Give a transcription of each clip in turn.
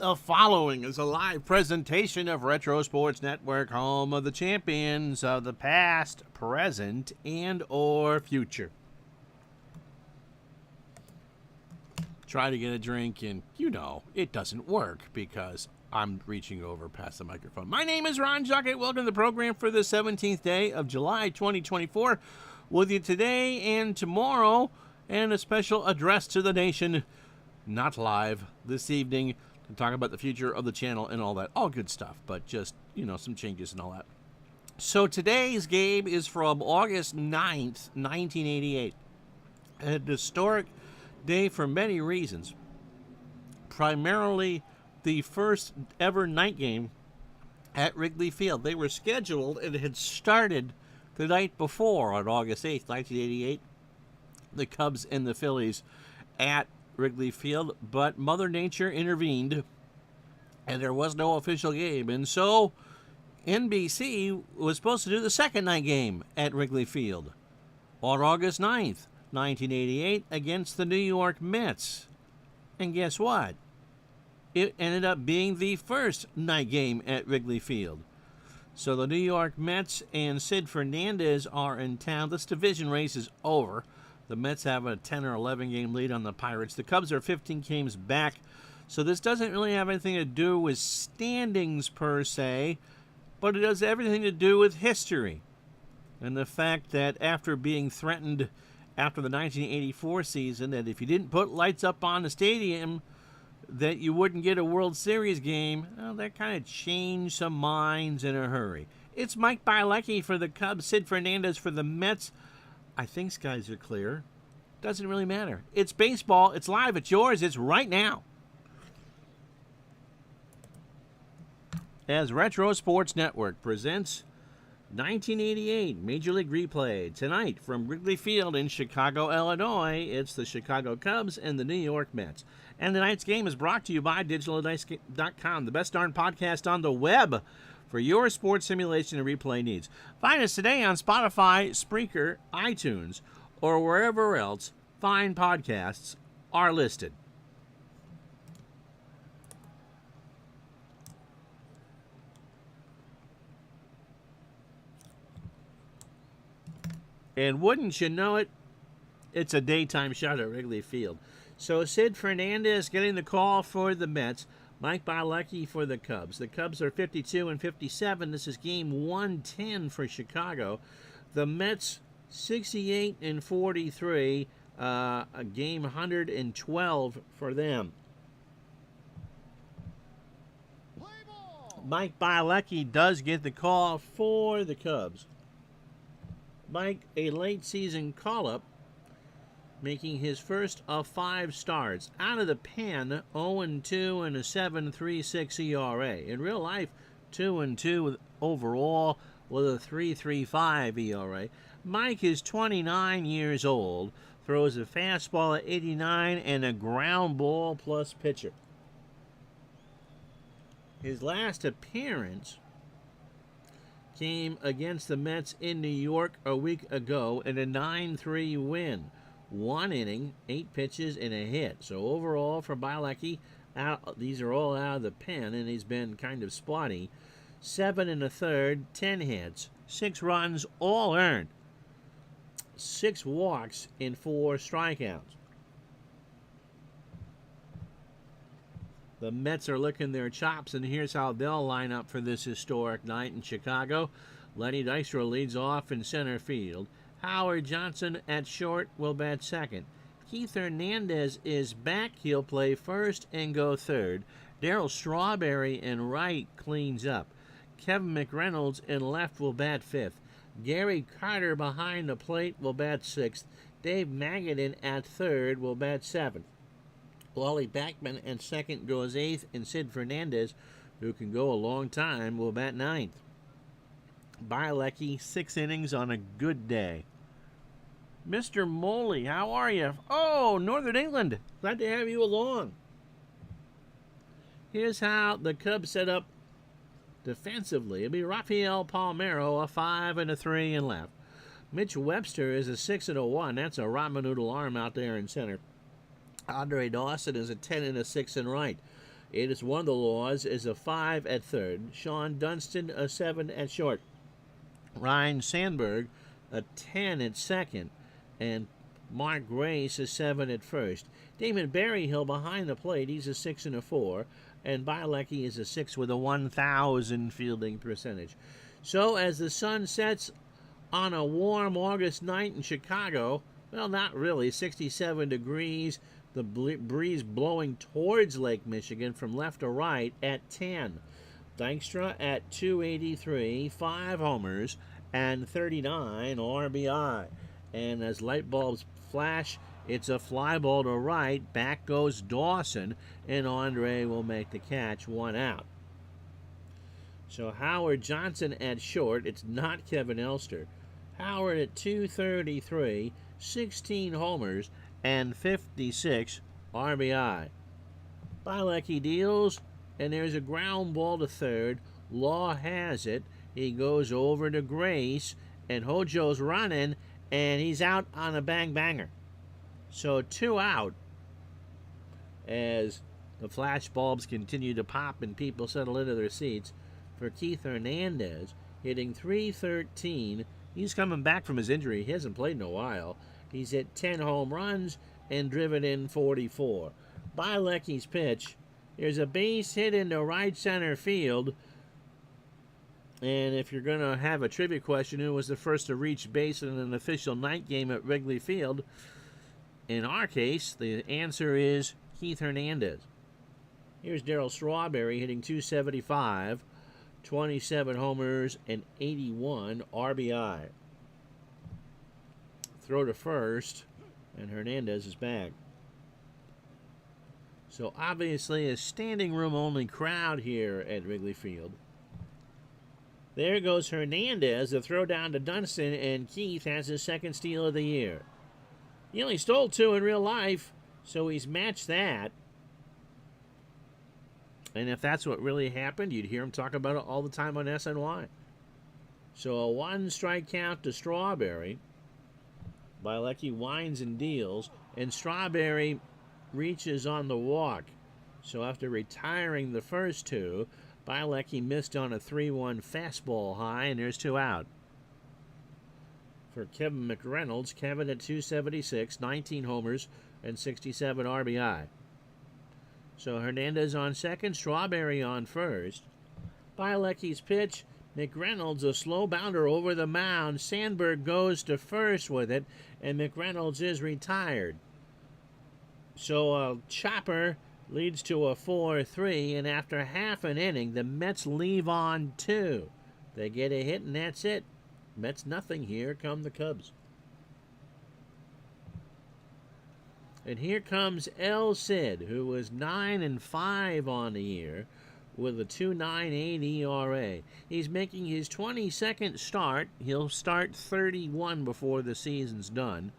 The following is a live presentation of Retro Sports Network, home of the champions of the past, present, and or future. Try to get a drink and, it doesn't work because I'm reaching over past the microphone. My name is Ron Juckett. Welcome to the program for the 17th day of July 2024. With you today and tomorrow, and a special address to the nation, not live, this evening, to talk about the future of the channel and all that. All good stuff, but just, some changes and all that. So today's game is from August 9th, 1988. A historic day for many reasons. Primarily the first ever night game at Wrigley Field. They were scheduled and had started the night before on August 8th, 1988. The Cubs and the Phillies at Wrigley Field, but Mother Nature intervened and there was no official game. And so NBC was supposed to do the second night game at Wrigley Field on August 9th, 1988 against the New York Mets. And guess what? It ended up being the first night game at Wrigley Field. So the New York Mets and Sid Fernandez are in town. This division race is over. The Mets have a 10 or 11 game lead on the Pirates. The Cubs are 15 games back. So this doesn't really have anything to do with standings per se, but it has everything to do with history. And the fact that after being threatened after the 1984 season, that if you didn't put lights up on the stadium, that you wouldn't get a World Series game, well, that kind of changed some minds in a hurry. It's Mike Bielecki for the Cubs, Sid Fernandez for the Mets. I think skies are clear. Doesn't really matter. It's baseball. It's live. It's yours. It's right now. As Retro Sports Network presents 1988 Major League Replay. Tonight from Wrigley Field in Chicago, Illinois, it's the Chicago Cubs and the New York Mets. And tonight's game is brought to you by DigitalDice.com, the best darn podcast on the web for your sports simulation and replay needs. Find us today on Spotify, Spreaker, iTunes, or wherever else fine podcasts are listed. And wouldn't you know it, it's a daytime shot at Wrigley Field. So Sid Fernandez getting the call for the Mets, Mike Bielecki for the Cubs. The Cubs are 52 and 57. This is game 110 for Chicago. The Mets 68 and 43, a game 112 for them. Mike Bielecki does get the call for the Cubs. Mike, a late season call-up, making his first of 5 starts. Out of the pen, 0-2 and a 7.36 ERA. In real life, 2-2 overall with a 3.35 ERA. Mike is 29 years old, throws a fastball at 89 and a ground ball plus pitcher. His last appearance came against the Mets in New York a week ago in a 9-3 win. 1 inning, 8 pitches, and a hit. So overall for Bielecki, these are all out of the pen, and he's been kind of spotty. 7 1/3, 10 hits, 6 runs, all earned. 6 walks and 4 strikeouts. The Mets are licking their chops, and here's how they'll line up for this historic night in Chicago. Lenny Dykstra leads off in center field. Howard Johnson at short will bat second. Keith Hernandez is back. He'll play first and go third. Darryl Strawberry in right cleans up. Kevin McReynolds in left will bat fifth. Gary Carter behind the plate will bat sixth. Dave Magadan at third will bat seventh. Wally Backman at second goes eighth, and Sid Fernandez, who can go a long time, will bat ninth. Bielecki, 6 innings on a good day. Mr. Moley, how are you? Oh, Northern England. Glad to have you along. Here's how the Cubs set up defensively. It'll be Rafael Palmeiro, a 5 and a 3 in left. Mitch Webster is a 6 and a 1. That's a ramen noodle arm out there in center. Andre Dawson is a 10 and a 6 in right. It is one of the laws is a 5 at third. Sean Dunston a 7 at short. Ryan Sandberg a 10 at second. And Mark Grace a 7 at first. Damon Berryhill behind the plate. He's a 6 and a 4. And Bielecki is a 6 with a 1,000 fielding percentage. So as the sun sets on a warm August night in Chicago, well, not really, 67 degrees, the breeze blowing towards Lake Michigan from left to right at 10. Dykstra at 283, 5 homers, and 39 RBI. And as light bulbs flash, it's a fly ball to right. Back goes Dawson, and Andre will make the catch, 1 out. So Howard Johnson at short. It's not Kevin Elster. Howard at 233, 16 homers, and 56 RBI. Bielecki deals, and there's a ground ball to third. Law has it. He goes over to Grace, and Hojo's running, and he's out on a bang-banger. So 2 out as the flash bulbs continue to pop and people settle into their seats for Keith Hernandez, hitting .313. He's coming back from his injury. He hasn't played in a while. He's hit 10 home runs and driven in 44. Bielecki's pitch. There's a base hit into right center field. And if you're going to have a trivia question, who was the first to reach base in an official night game at Wrigley Field? In our case, the answer is Keith Hernandez. Here's Darryl Strawberry hitting .275, 27 homers, and 81 RBI. Throw to first, and Hernandez is back. So obviously a standing room only crowd here at Wrigley Field. There goes Hernandez, the throw down to Dunston, and Keith has his second steal of the year. He only stole 2 in real life, so he's matched that. And if that's what really happened, you'd hear him talk about it all the time on SNY. So a 1-strike count to Strawberry. Bielecki winds and deals, and Strawberry reaches on the walk. So after retiring the first 2, Bielecki missed on a 3-1 fastball high, and there's 2 out. For Kevin McReynolds, Kevin at 276, 19 homers, and 67 RBI. So Hernandez on second, Strawberry on first. Bielecki's pitch, McReynolds a slow bounder over the mound. Sandberg goes to first with it, and McReynolds is retired. So a chopper leads to a 4-3, and after half an inning, the Mets leave on 2. They get a hit, and that's it. Mets nothing. Here come the Cubs. And here comes El Cid, who was 9-5 on the year with a 2.98 ERA. He's making his 22nd start. He'll start 31 before the season's done.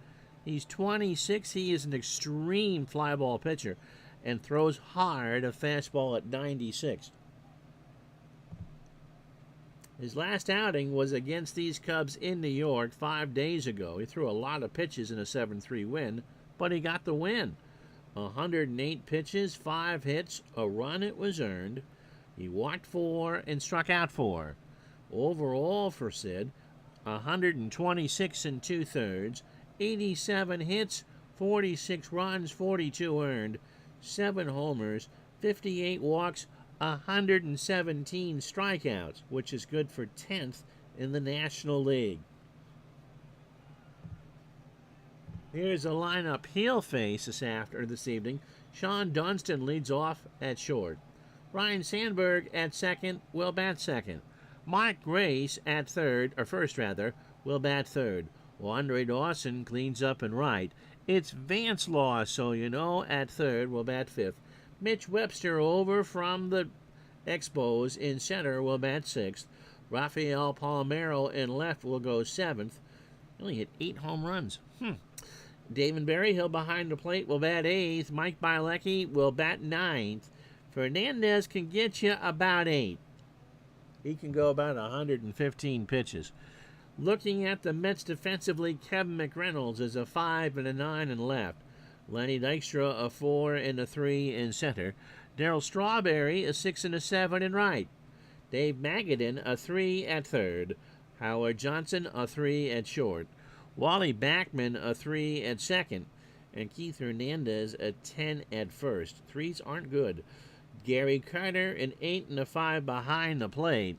He's 26. He is an extreme fly ball pitcher and throws hard, a fastball at 96. His last outing was against these Cubs in New York 5 days ago. He threw a lot of pitches in a 7-3 win, but he got the win. 108 pitches, 5 hits, a run it was earned. He walked 4 and struck out 4. Overall for Sid, 126 2/3, 87 hits, 46 runs, 42 earned, 7 homers, 58 walks, 117 strikeouts, which is good for 10th in the National League. Here's a lineup he'll face this evening. Sean Dunston leads off at short. Ryan Sandberg at second will bat second. Mark Grace at first, will bat third. Well, Andre Dawson cleans up in right. It's Vance Law, so you know, at third will bat fifth. Mitch Webster over from the Expos in center will bat sixth. Rafael Palmeiro in left will go seventh. He only hit 8 home runs. David Berryhill behind the plate will bat eighth. Mike Bielecki will bat ninth. Fernandez can get you about 8. He can go about 115 pitches. Looking at the Mets defensively, Kevin McReynolds is a 5 and a 9 in left. Lenny Dykstra a 4 and a 3 in center. Darryl Strawberry a 6 and a 7 in right. Dave Magadan a 3 at third. Howard Johnson a 3 at short. Wally Backman a 3 at second. And Keith Hernandez a 10 at first. Threes aren't good. Gary Carter an 8 and a 5 behind the plate,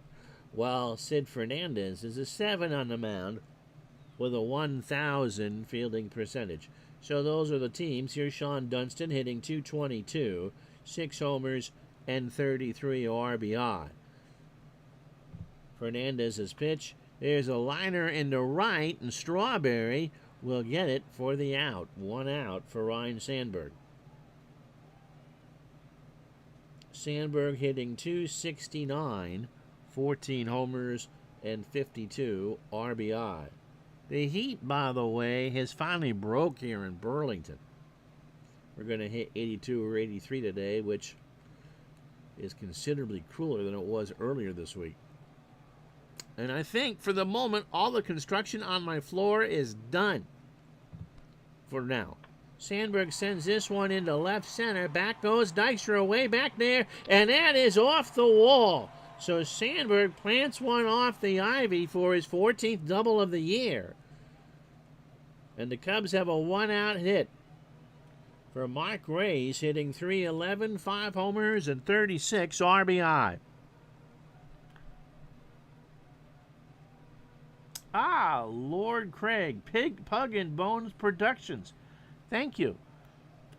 while Sid Fernandez is a 7 on the mound with a 1,000 fielding percentage. So those are the teams. Here's Sean Dunston hitting .222, 6 homers, and 33 RBI. Fernandez's pitch. There's a liner into right, and Strawberry will get it for the out. 1 out for Ryan Sandberg. Sandberg hitting .269, 14 homers, and 52 RBI. The heat, by the way, has finally broke here in Burlington. We're going to hit 82 or 83 today, which is considerably cooler than it was earlier this week. And I think, for the moment, all the construction on my floor is done for now. Sandberg sends this one into left center. Back goes Dykstra way back there, and that is off the wall. So Sandberg plants one off the ivy for his 14th double of the year. And the Cubs have a 1-out hit for Mark Reyes, hitting .311, 5 homers, and 36 RBI. Lord Craig, Pug and Bones Productions. Thank you.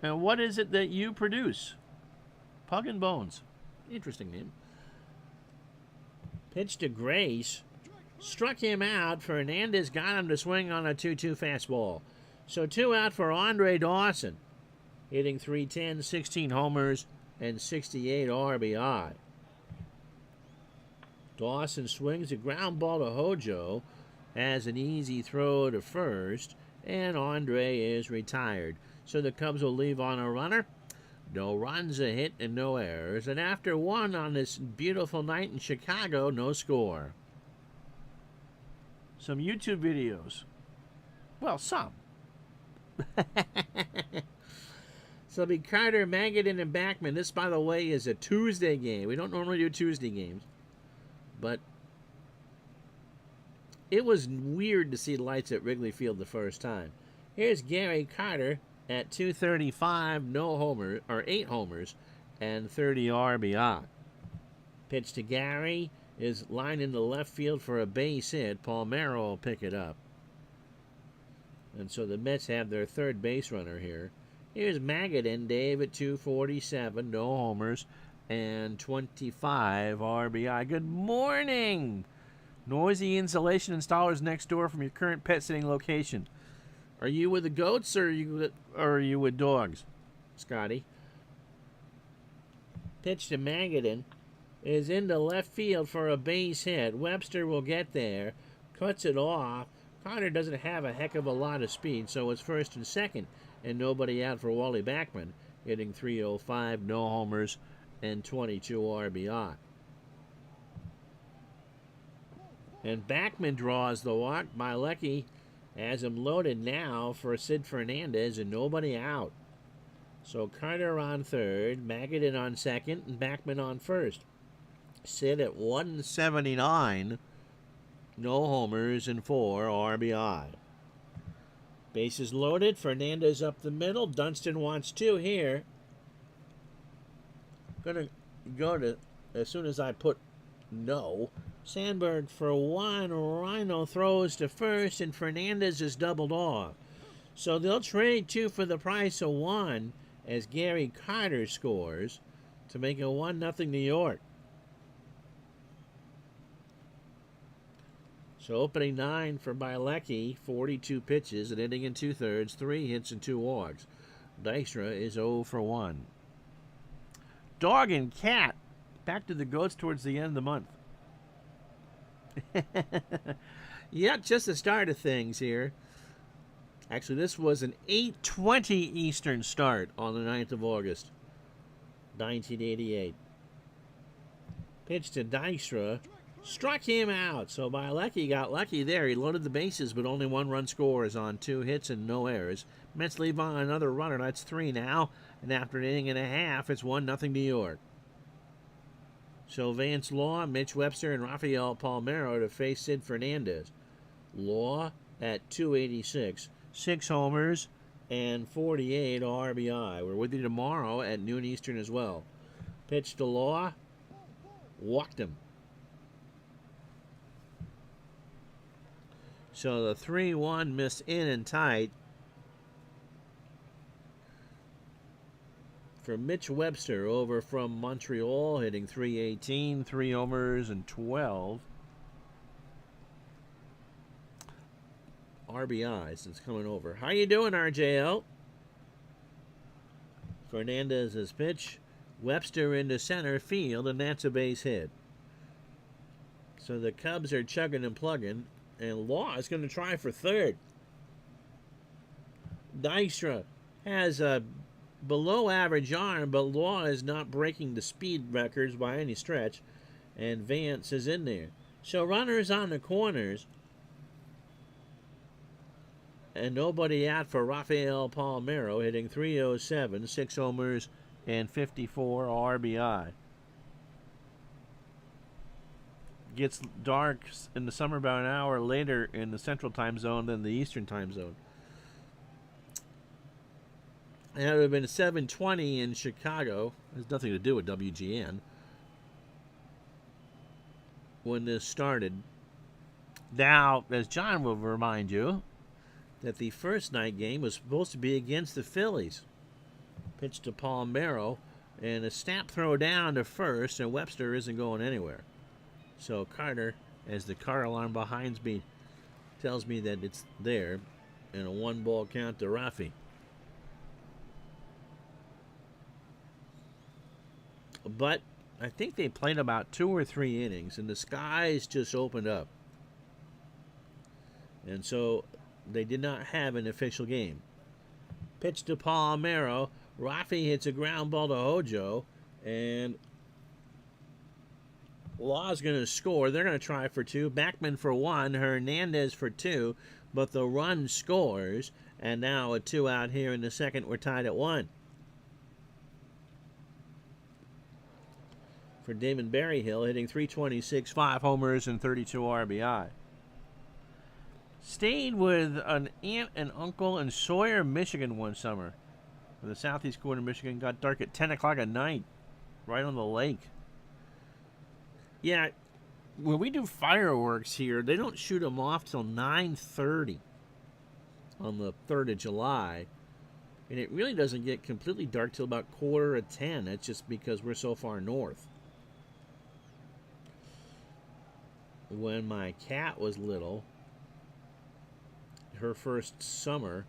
And what is it that you produce? Pug and Bones. Interesting name. Pitch to Grace. Struck him out. Fernandez got him to swing on a 2-2 fastball. So 2 out for Andre Dawson. Hitting .310, 16 homers, and 68 RBI. Dawson swings a ground ball to Hojo. Has an easy throw to first. And Andre is retired. So the Cubs will leave on a runner. No runs, a hit, and no errors. And after 1 on this beautiful night in Chicago, no score. Some YouTube videos. Well, some. So it'll be Carter, Magadan, and Backman. This, by the way, is a Tuesday game. We don't normally do Tuesday games. But it was weird to see lights at Wrigley Field the first time. Here's Gary Carter at .235, no homer, or 8 homers, and 30 RBI. Pitch to Gary is lined into left field for a base hit. Palmeiro will pick it up. And so the Mets have their third base runner here. Here's Magadan, Dave, at .247, no homers, and 25 RBI. Good morning! Noisy insulation installers next door from your current pet sitting location. Are you with the goats or are you with dogs, Scotty? Pitch to Magadan is into left field for a base hit. Webster will get there, cuts it off. Carter doesn't have a heck of a lot of speed, so it's first and second, and nobody out for Wally Backman, hitting .305, no homers, and 22 RBI. And Backman draws the walk. Milecki has him loaded now for Sid Fernandez and nobody out. So Carter on third, Magadan on second, and Backman on first. Sid at 179, no homers and 4 RBI. Bases loaded. Fernandez up the middle. Dunston wants 2 here. Gonna go to, as soon as I put no. Sandberg for 1. Rhino throws to first, and Fernandez is doubled off. So they'll trade 2 for the price of 1 as Gary Carter scores to make it 1-0 New York. So opening 9 for Milecki, 42 pitches, an inning and 2/3, 3 hits and 2 walks. Dykstra is 0 for 1. Dog and cat. Back to the goats towards the end of the month. Yeah, just the start of things here. Actually, this was an 8:20 Eastern start on the 9th of August, 1988. Pitch to Dykstra. Struck him out. So Bielecki got lucky there. He loaded the bases, but only 1 run scores on 2 hits and no errors. Mets leave on another runner. That's 3 now. And after an inning and a half, it's 1-0 New York. So Vance Law, Mitch Webster, and Rafael Palmeiro to face Sid Fernandez. Law at 286, 6 homers, and 48 RBI. We're with you tomorrow at noon Eastern as well. Pitch to Law. Walked him. So the 3-1 missed in and tight for Mitch Webster over from Montreal, hitting .318, 3 homers and 12 RBIs. It's coming over. How you doing, RJL? Fernandez's pitch. Webster into center field, and that's a base hit. So the Cubs are chugging and plugging. And Law is going to try for third. Dykstra has a below-average arm, but Law is not breaking the speed records by any stretch. And Vance is in there. So runners on the corners. And nobody out for Rafael Palmeiro, hitting .307, 6 homers, and 54 RBI. Gets dark in the summer about an hour later in the Central Time Zone than the Eastern Time Zone. And it would have been 7:20 in Chicago. It has nothing to do with WGN when this started. Now, as John will remind you, that the first night game was supposed to be against the Phillies. Pitch to Palmeiro, and a snap throw down to first, and Webster isn't going anywhere. So Carter, as the car alarm behind me tells me that it's there, and a 1-ball count to Rafi. But I think they played about 2 or 3 innings, and the skies just opened up. And so they did not have an official game. Pitch to Palmeiro. Rafi hits a ground ball to Hojo, and Law's going to score. They're going to try for 2. Backman for 1. Hernandez for 2. But the run scores. And now a 2 out here in the second. We're tied at 1. For Damon Berryhill, hitting .326, 5 homers, and 32 RBI. Stayed with an aunt and uncle in Sawyer, Michigan one summer. The southeast corner of Michigan got dark at 10 o'clock at night. Right on the lake. Yeah, when we do fireworks here, they don't shoot them off till 9:30 on the 3rd of July. And it really doesn't get completely dark till about 9:45. That's just because we're so far north. When my cat was little, her first summer,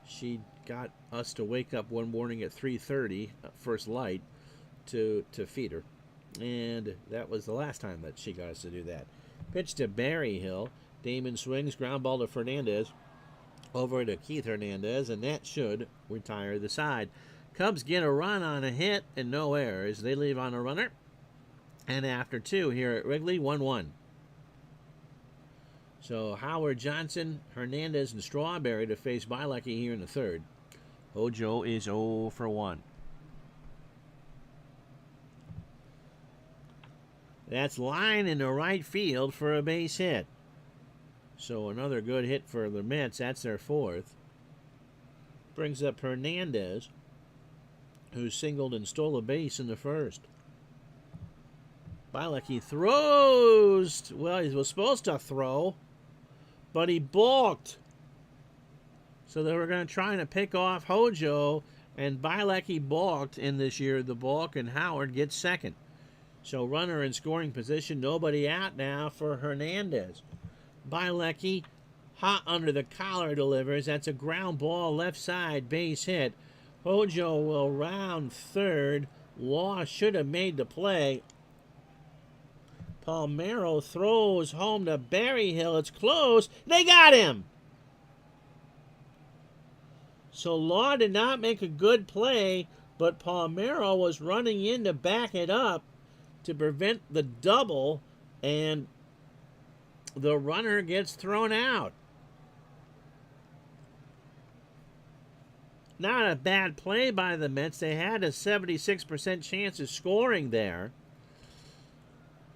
she got us to wake up one morning at 3:30, first light, to feed her. And that was the last time that she got us to do that. Pitch to Berryhill. Damon swings, ground ball to Fernandez. Over to Keith Hernandez, and that should retire the side. Cubs get a run on a hit and no errors. They leave on a runner. And after 2 here at Wrigley, 1-1. So Howard, Johnson, Hernandez, and Strawberry to face Bielecki here in the 3rd. Hojo is 0 for 1. That's line in the right field for a base hit. So another good hit for the Mets. That's their 4th. Brings up Hernandez, who singled and stole a base in the 1st. Bielecki throws. Well, he was supposed to throw, but he balked. So they were going to try to pick off Hojo, and Bielecki balked in this year. The balk, and Howard gets 2nd. So runner in scoring position, nobody out now for Hernandez. Bielecki, hot under the collar, delivers. That's a ground ball, left side, base hit. Hojo will round 3rd. Law should have made the play. Palmeiro throws home to Berryhill. It's close. They got him. So Law did not make a good play, but Palmeiro was running in to back it up to prevent the double, and the runner gets thrown out. Not a bad play by the Mets. They had a 76% chance of scoring there.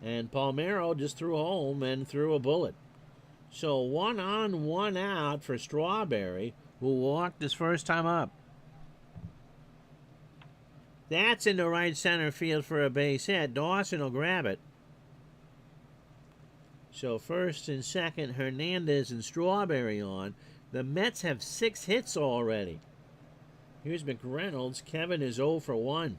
And Palmeiro just threw home and threw a bullet. So 1 on, 1 out for Strawberry, who walked his first time up. That's in the right center field for a base hit. Dawson will grab it. So first and second, Hernandez and Strawberry on. The Mets have 6 hits already. Here's McReynolds. Kevin is 0 for 1.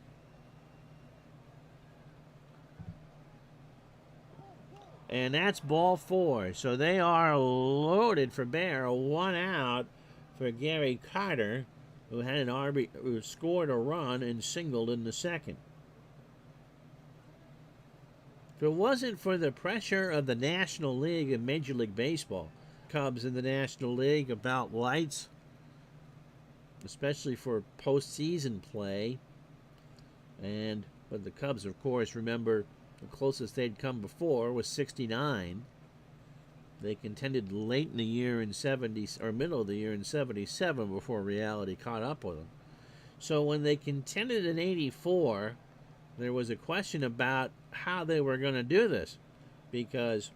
And that's ball 4. So they are loaded for bear. 1 out for Gary Carter, who had an who scored a run and singled in the second. If it wasn't for the pressure of the National League and Major League Baseball, Cubs in the National League about lights, especially for postseason play, but the Cubs, of course, remember the closest they'd come before was 69. They contended late in the year in 70 or middle of the year in 77 before reality caught up with them. So when they contended in 84, there was a question about how they were going to do this, because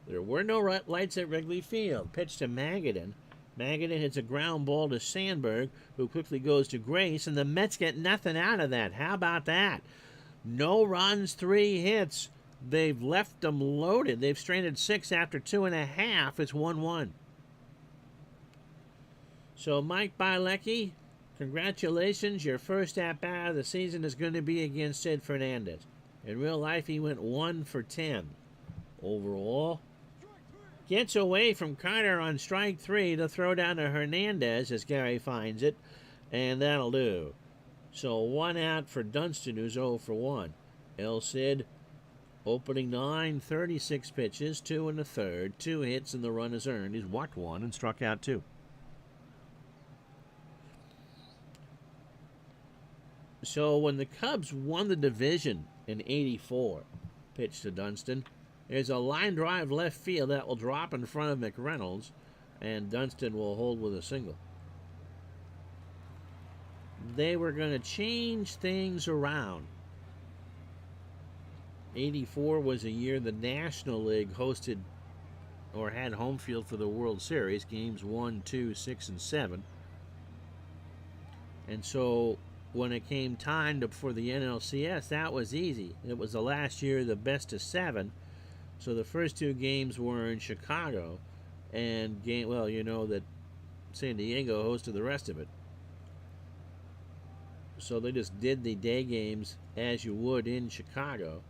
there were no lights at Wrigley Field. Pitch to Magadan. Magadan hits a ground ball to Sandberg, who quickly goes to Grace, and the Mets get nothing out of that. How about that? No runs, 3 hits. They've left them loaded. They've stranded 6 after 2.5. It's 1-1. So Mike Bilecki, congratulations. Your first at-bat of the season is going to be against Sid Fernandez. In real life, he went 1 for 10 overall. Gets away from Carter on strike 3 to throw down to Hernandez as Gary finds it, and that'll do. So 1 out for Dunston, who's 0 for 1. El Cid, opening 9, 36 pitches, 2 1/3, 2 hits, and the run is earned. He's walked 1 and struck out 2. So when the Cubs won the division in 84, pitch to Dunston, there's a line drive left field that will drop in front of McReynolds, and Dunston will hold with a single. They were going to change things around. 84 was a year the National League hosted or had home field for the World Series, games 1, 2, 6, and 7. And so when it came time for the NLCS, that was easy. It was the last year of the best of 7. So the first 2 games were in Chicago, and you know that San Diego hosted the rest of it. So they just did the day games as you would in Chicago.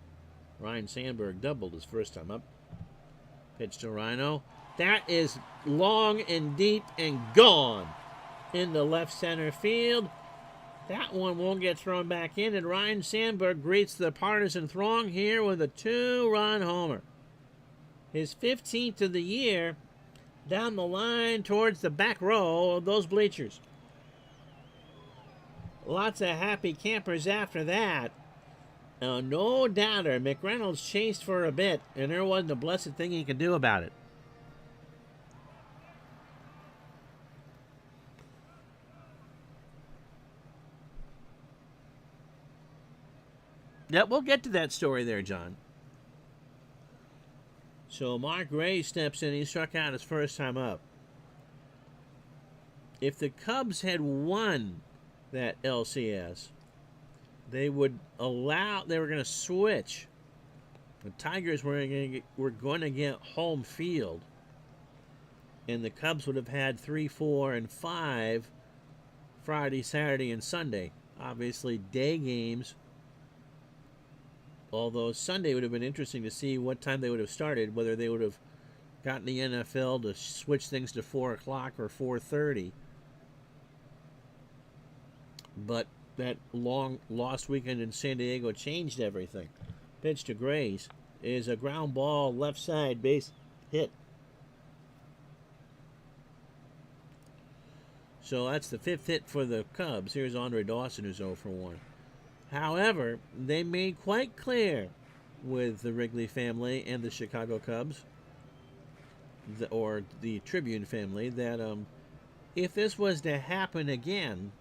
Ryan Sandberg doubled his first time up. Pitch to Rhino. That is long and deep and gone in the left center field. That one won't get thrown back in, and Ryan Sandberg greets the partisan throng here with a 2-run homer. His 15th of the year, down the line towards the back row of those bleachers. Lots of happy campers after that. Now, no doubter, McReynolds chased for a bit, and there wasn't a blessed thing he could do about it. Yeah, we'll get to that story there, John. So Mark Ray steps in. He struck out his first time up. If the Cubs had won that LCS, they were going to switch. The Tigers were going to get home field, and the Cubs would have had 3, 4, and 5 Friday, Saturday, and Sunday. Obviously, day games. Although Sunday would have been interesting to see what time they would have started, whether they would have gotten the NFL to switch things to 4 o'clock or 4:30. But that long lost weekend in San Diego changed everything. Pitch to Grace is a ground ball, left side base hit. So that's the 5th hit for the Cubs. Here's Andre Dawson, who's 0 for 1. However, they made quite clear with the Wrigley family and the Chicago Cubs or the Tribune family, that if this was to happen again,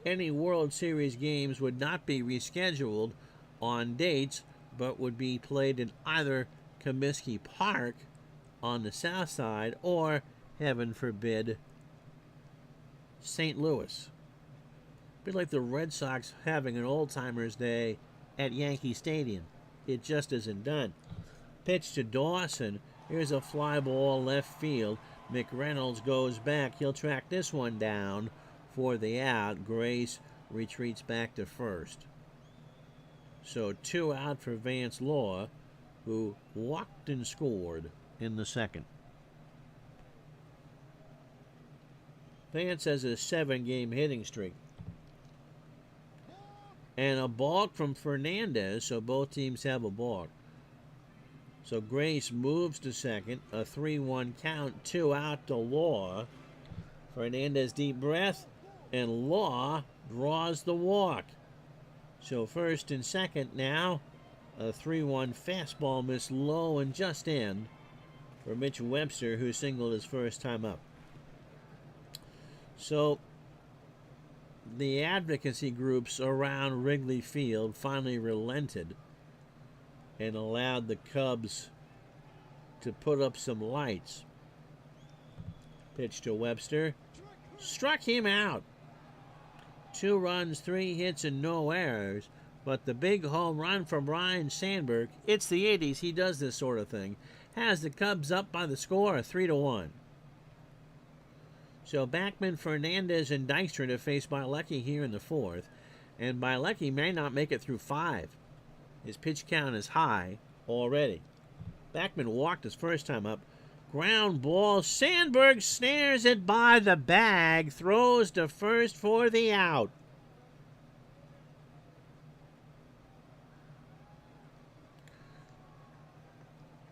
any World Series games would not be rescheduled on dates, but would be played in either Comiskey Park on the south side or, heaven forbid, St. Louis. A bit like the Red Sox having an old-timers day at Yankee Stadium. It just isn't done. Pitch to Dawson. Here's a fly ball left field. McReynolds goes back. He'll track this one down for the out. Grace retreats back to first. So 2 out for Vance Law, who walked and scored in the second. Vance has a 7-game hitting streak. And a balk from Fernandez, so both teams have a balk. So Grace moves to second, a 3-1 count, 2 out to Law. Fernandez deep breath, and Law draws the walk. So first and second now, a 3-1 fastball missed low and just in for Mitch Webster, who singled his first time up. So the advocacy groups around Wrigley Field finally relented and allowed the Cubs to put up some lights. Pitch to Webster. Struck him out. 2 runs, 3 hits, and no errors. But the big home run from Ryne Sandberg, it's the 80s, he does this sort of thing, has the Cubs up by the score of 3-1. So Backman, Fernandez, and Dykstra to face Bielecki here in the fourth. And Bielecki may not make it through 5. His pitch count is high already. Backman walked his first time up. Ground ball. Sandberg snares it by the bag. Throws to first for the out.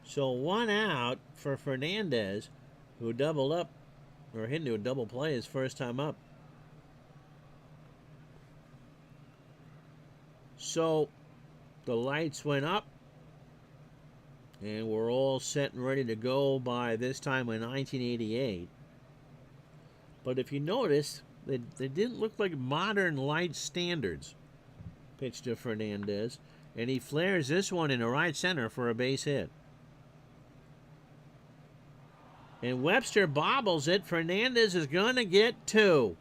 So 1 out for Fernandez, who doubled up, or hit into a double play his first time up. So the lights went up, and we're all set and ready to go by this time in 1988. But if you notice, they didn't look like modern light standards. Pitch to Fernandez, and he flares this one into right center for a base hit. And Webster bobbles it. Fernandez is going to get 2.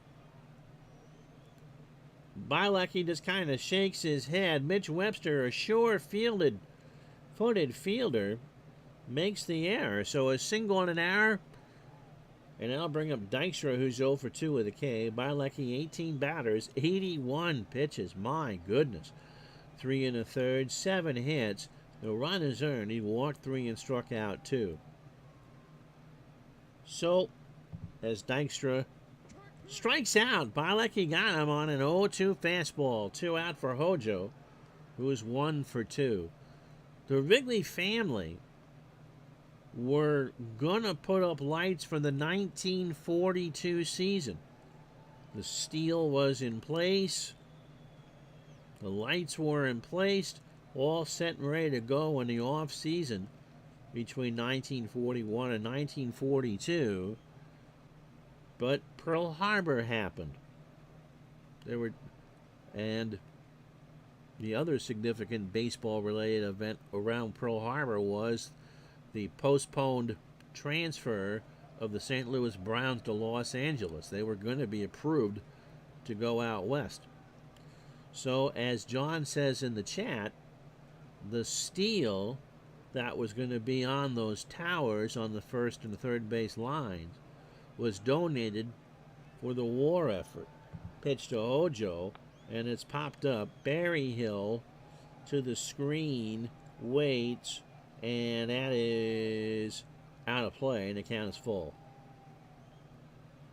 Bielecki just kind of shakes his head. Mitch Webster, a sure-footed fielder, makes the error. So a single and an error. And I'll bring up Dykstra, who's 0 for 2 with a K. Bielecki, 18 batters, 81 pitches. My goodness. 3 1/3, 7 hits. The run is earned. He walked 3 and struck out 2. So, as Dykstra strikes out, Bielecki got him on an 0-2 fastball. 2 out for Hojo, who is 1 for 2. The Wrigley family were going to put up lights for the 1942 season. The steel was in place. The lights were in place, all set and ready to go in the off season between 1941 and 1942, but Pearl Harbor happened. And the other significant baseball-related event around Pearl Harbor was the postponed transfer of the St. Louis Browns to Los Angeles. They were going to be approved to go out west. So, as John says in the chat, the steel that was going to be on those towers on the first and third base lines was donated for the war effort. Pitch to Hojo, and it's popped up. Berryhill to the screen, waits, and that is out of play, and the count is full.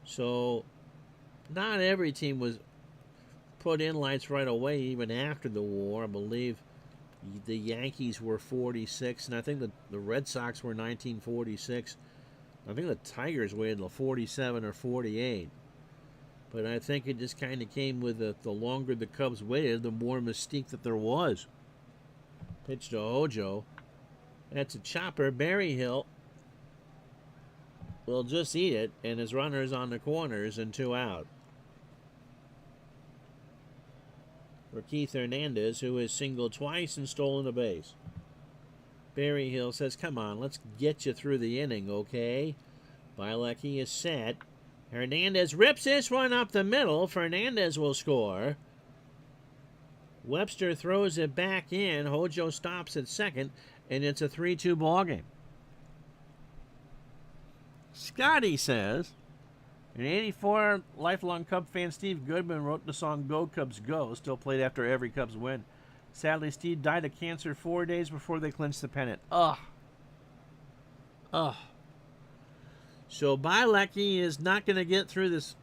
So, not every team was put in lights right away, even after the war. I believe the Yankees were 46, and I think the Red Sox were 1946. I think the Tigers waited until 47 or 48. But I think it just kind of came with the longer the Cubs waited, the more mystique that there was. Pitch to Hojo. That's a chopper. Berryhill will just eat it, and his runners on the corners and 2 out. For Keith Hernandez, who has singled twice and stolen a base. Barry Hill says, come on, let's get you through the inning, okay? Bilecki is set. Hernandez rips this one up the middle. Fernandez will score. Webster throws it back in. Hojo stops at second, and it's a 3-2 ball game. Scotty says, in '84, lifelong Cub fan Steve Goodman wrote the song Go Cubs Go, still played after every Cubs win. Sadly, Steve died of cancer 4 days before they clinched the pennant. Ugh. So Bilecki is not going to get through this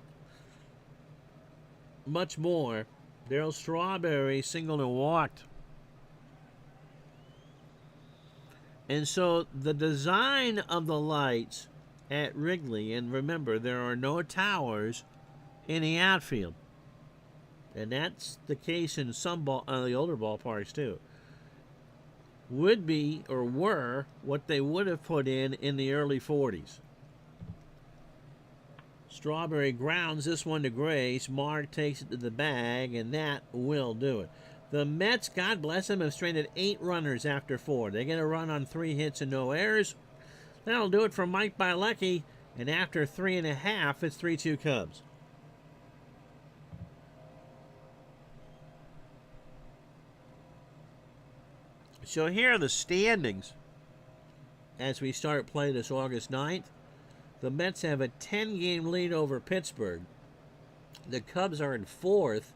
much more. Darryl Strawberry singled and walked. And so the design of the lights at Wrigley, and remember, there are no towers in the outfield. And that's the case in some the older ballparks too. Would be or were what they would have put in the early 40s. Strawberry grounds this one to Grace. Mark takes it to the bag, and that will do it. The Mets, God bless them, have stranded 8 runners after 4. They get a run on 3 hits and no errors. That'll do it for Mike Bilecki, and after 3.5, it's 3-2 Cubs. So here are the standings as we start play this August 9th. The Mets have a 10-game lead over Pittsburgh. The Cubs are in 4th,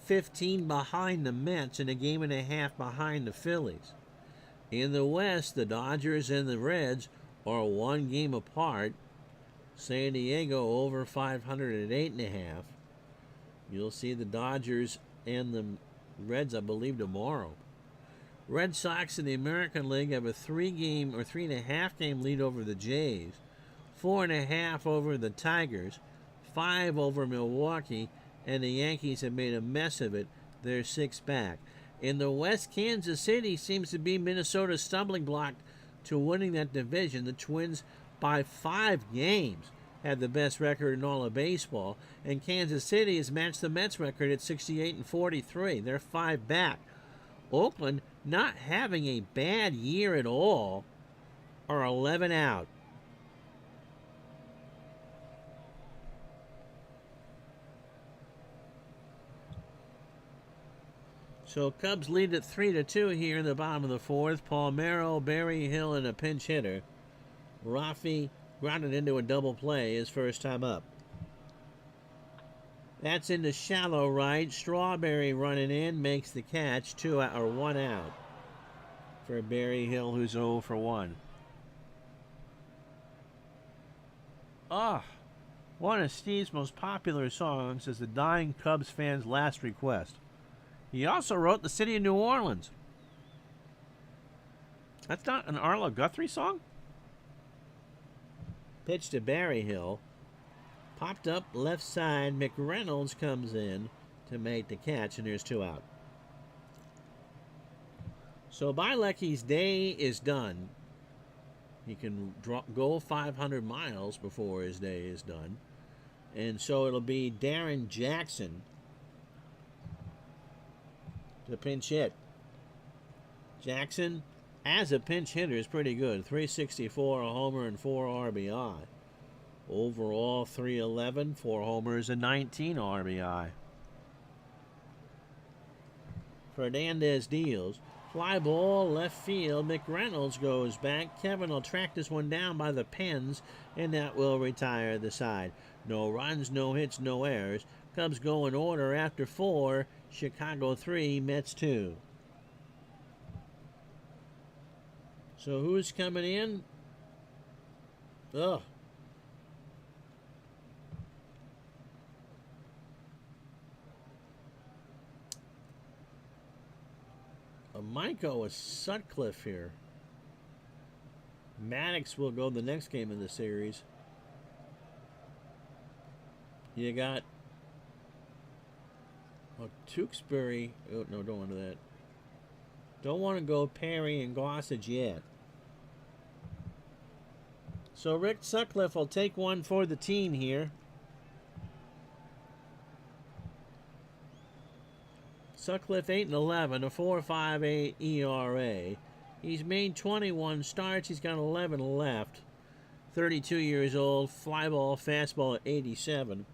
15 behind the Mets and a game and a half behind the Phillies. In the West, the Dodgers and the Reds are 1 game apart. San Diego over 500 at 8.5. You'll see the Dodgers and the Reds, I believe, tomorrow. Red Sox in the American League have a 3-game or 3.5 game lead over the Jays, 4.5 over the Tigers, 5 over Milwaukee, and the Yankees have made a mess of it. They're 6 back. In the West, Kansas City seems to be Minnesota's stumbling block to winning that division. The Twins, by 5 games, have the best record in all of baseball, and Kansas City has matched the Mets record at 68-43. They're 5 back. Oakland, not having a bad year at all, are 11 out. So Cubs lead at 3-2 here in the bottom of the 4th. Palmeiro, Barry Hill, and a pinch hitter. Rafi grounded into a double play his first time up. That's into shallow right. Strawberry running in makes the catch. 2 out or 1 out for Barry Hill, who's 0 for 1. One of Steve's most popular songs is the dying Cubs fan's last request. He also wrote The City of New Orleans. That's not an Arlo Guthrie song? Pitch to Barry Hill. Popped up left side. McReynolds comes in to make the catch, and there's 2 out. So Bilecki's day is done. He can go 500 miles before his day is done. And so it'll be Darren Jackson to pinch hit. Jackson, as a pinch hitter, is pretty good. 364, a homer, and 4 RBI. Overall, 311, 4 homers, and 19 RBI. Fernandez deals. Fly ball, left field. McReynolds goes back. Kevin will track this one down by the pins, and that will retire the side. No runs, no hits, no errors. Cubs go in order after 4. Chicago 3, Mets 2. So who's coming in? Michael is Sutcliffe here. Maddox will go the next game in the series. You got Tewksbury. Oh, no, don't want to do that. Don't want to go Perry and Gossage yet. So Rick Sutcliffe will take one for the team here. Sutcliffe 8-11, a 4.58 ERA. He's made 21 starts. He's got 11 left. 32 years old. Fly ball, fastball at 87.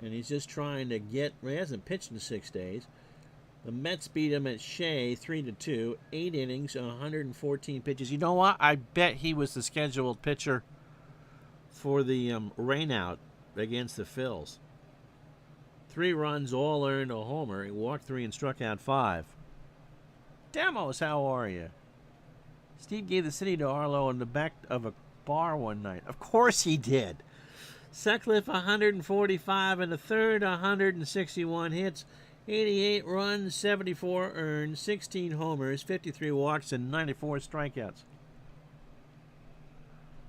And he's just trying to get. Well, he hasn't pitched in 6 days. The Mets beat him at Shea 3-2. 8 innings, 114 pitches. You know what? I bet he was the scheduled pitcher for the rainout against the Phils. 3 runs, all earned, a homer. He walked 3 and struck out 5. Demos, how are you? Steve gave the city to Arlo in the back of a bar one night. Of course he did. Sutcliffe 145 and a third, 161 hits, 88 runs, 74 earned, 16 homers, 53 walks, and 94 strikeouts.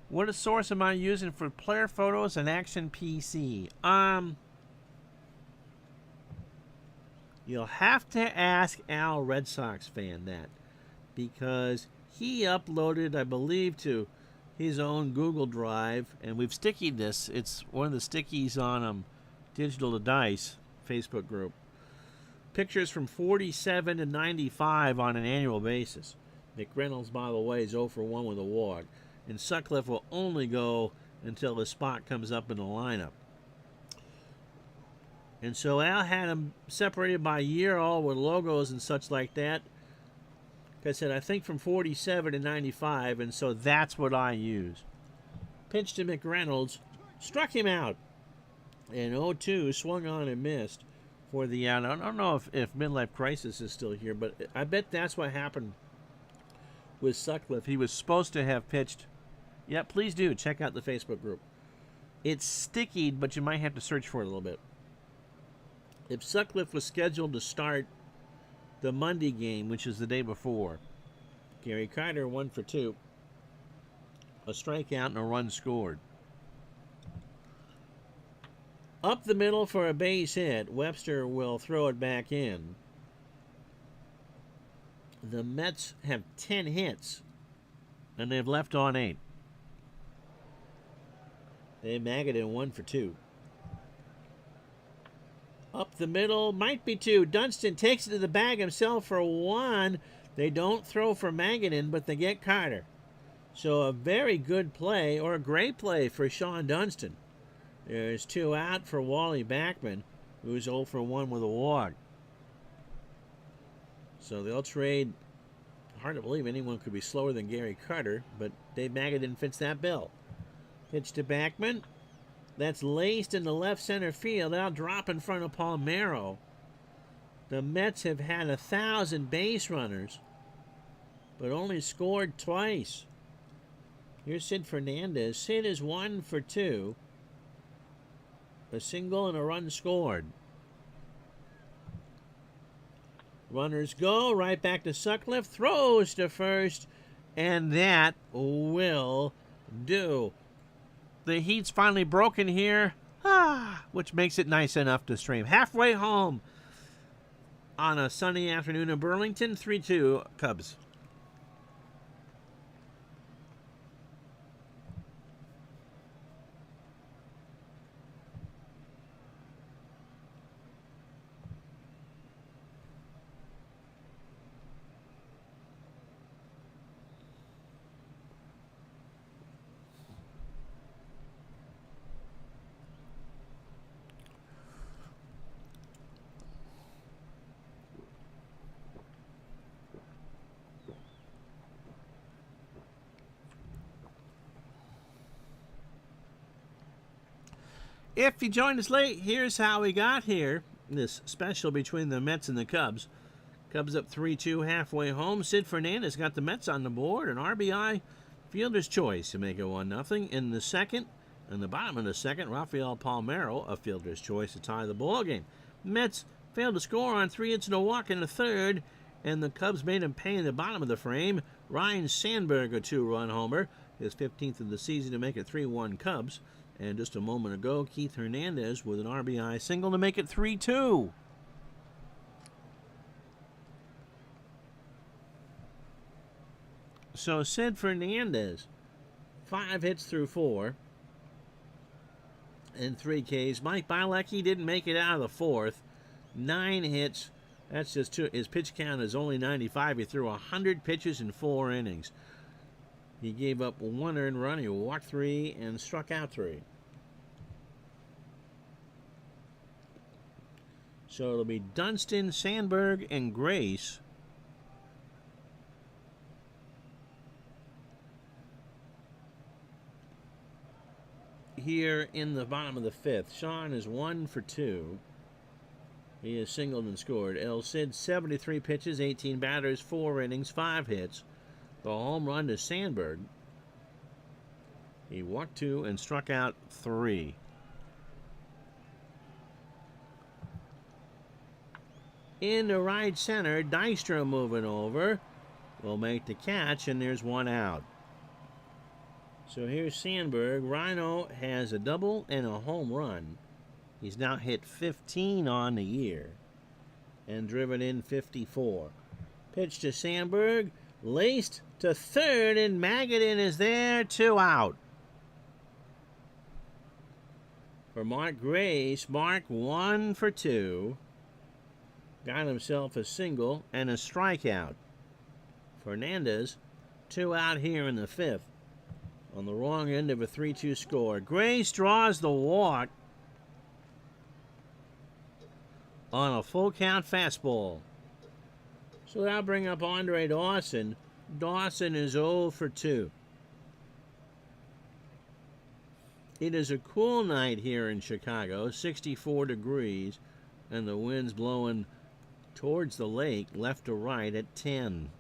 What source am I using for player photos and Action PC? You'll have to ask Al, Red Sox fan, that, because he uploaded, I believe, to his own Google Drive, and we've stickied this. It's one of the stickies on Digital to Dice Facebook group. Pictures from 47 to 95 on an annual basis. McReynolds, by the way, is 0 for 1 with a walk, and Sutcliffe will only go until the spot comes up in the lineup. And so Al had them separated by year, all with logos and such like that. Like I said, I think from 47 to 95, and so that's what I use. Pitch to McReynolds, struck him out. And 0-2, swung on and missed for the out. I don't know if Midlife Crisis is still here, but I bet that's what happened with Sutcliffe. He was supposed to have pitched. Yeah, please do. Check out the Facebook group. It's stickied, but you might have to search for it a little bit. If Sutcliffe was scheduled to start the Monday game, which is the day before, Gary Carter 1 for 2, a strikeout and a run scored. Up the middle for a base hit. Webster will throw it back in. The Mets have 10 hits, and they've left on 8. They mag it in 1 for 2. Up the middle, might be 2. Dunston takes it to the bag himself for 1. They don't throw for Magadan, but they get Carter. So a very good play, or a great play for Sean Dunston. There's 2 out for Wally Backman, who's 0 for 1 with a walk. So they'll trade. Hard to believe anyone could be slower than Gary Carter, but Dave Magadan fits that bill. Pitch to Backman. That's laced in the left center field. That'll drop in front of Palmeiro. The Mets have had 1,000 base runners, but only scored twice. Here's Sid Fernandez. Sid is 1 for 2. A single and a run scored. Runners go. Right back to Sutcliffe. Throws to first, and that will do. The heat's finally broken here, which makes it nice enough to stream. Halfway home on a sunny afternoon in Burlington, 3-2 Cubs. If you joined us late, here's how we got here. This special between the Mets and the Cubs. Cubs up 3-2 halfway home. Sid Fernandez got the Mets on the board. An RBI, fielder's choice to make it 1-0. In the second, in the bottom of the second, Rafael Palmeiro, a fielder's choice to tie the ball game. Mets failed to score on 3 hits and a walk in the third, and the Cubs made him pay in the bottom of the frame. Ryan Sandberg, a 2-run homer, his 15th of the season to make it 3-1 Cubs. And just a moment ago, Keith Hernandez with an RBI single to make it 3-2. So Sid Fernandez, 5 hits through 4 and 3 Ks. Mike Bilecki didn't make it out of the 4th. 9 hits. That's just 2. His pitch count is only 95. He threw 100 pitches in 4 innings. He gave up 1 earned run. He walked 3 and struck out 3. So it'll be Dunston, Sandberg, and Grace. Here in the bottom of the 5th. Sean is 1 for 2. He has singled and scored. El Cid, 73 pitches, 18 batters, 4 innings, 5 hits. The home run to Sandberg. He walked 2 and struck out 3. In the right center, Dystra moving over. Will make the catch, and there's 1 out. So here's Sandberg. Rhino has a double and a home run. He's now hit 15 on the year and driven in 54. Pitch to Sandberg. Laced to third, and Magadan is there. 2 out. For Mark Grace, Mark 1 for 2. Got himself a single and a strikeout. Fernandez, 2 out here in the 5th. On the wrong end of a 3-2 score. Grace draws the walk on a full count fastball. So that'll bring up Andre Dawson. Dawson is 0 for 2. It is a cool night here in Chicago, 64 degrees, and the wind's blowing towards the lake, left to right at 10.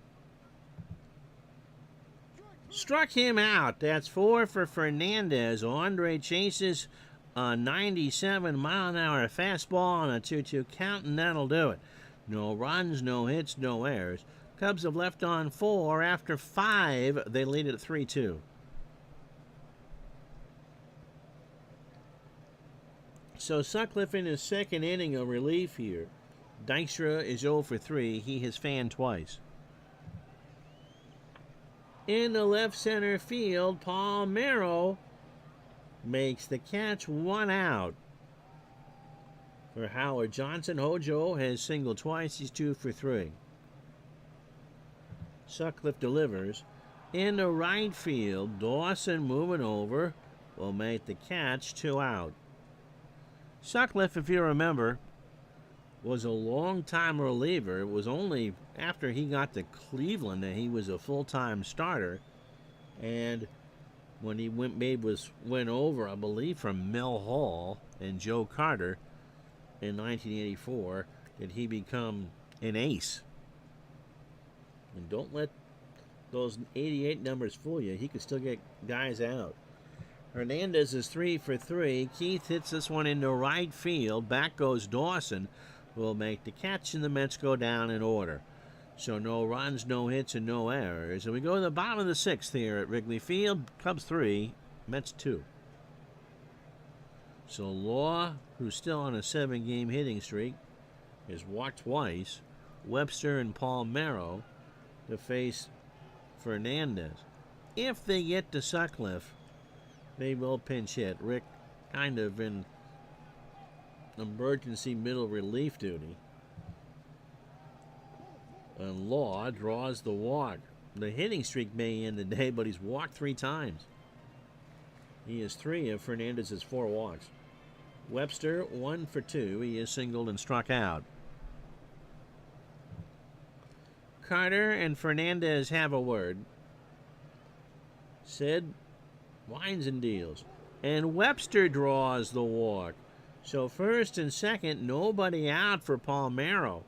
Struck him out. That's 4 for Fernandez. Andre chases a 97-mile-an-hour fastball on a 2-2 count, and that'll do it. No runs, no hits, no errors. Cubs have left on 4. After 5, they lead at 3-2. So Sutcliffe in his 2nd inning of relief here. Dystra is 0 for 3. He has fanned twice. In the left center field, Palmeiro makes the catch. 1 out. For Howard Johnson, Hojo has singled twice. He's 2 for 3. Sutcliffe delivers. In the right field, Dawson moving over will make the catch. 2 out. Sutcliffe, if you remember, was a long-time reliever. It was only after he got to Cleveland that he was a full-time starter. And when he went over, I believe, from Mel Hall and Joe Carter in 1984, did he become an ace. And don't let those 88 numbers fool you. He could still get guys out. Hernandez is 3 for 3. Keith hits this one into right field. Back goes Dawson. Will make the catch, and the Mets go down in order. So no runs, no hits, and no errors. And we go to the bottom of the 6th here at Wrigley Field. Cubs 3, Mets 2. So Law, who's still on a 7-game hitting streak, is walked twice. Webster and Palmeiro to face Fernandez. If they get to Sutcliffe, they will pinch hit. Rick kind of in emergency middle relief duty. And Law draws the walk. The hitting streak may end the day, but he's walked 3 times. He is 3 of Fernandez's 4 walks. Webster, 1 for 2. He is singled and struck out. Carter and Fernandez have a word. Sid winds and deals. And Webster draws the walk. So first and second, nobody out for Palmeiro.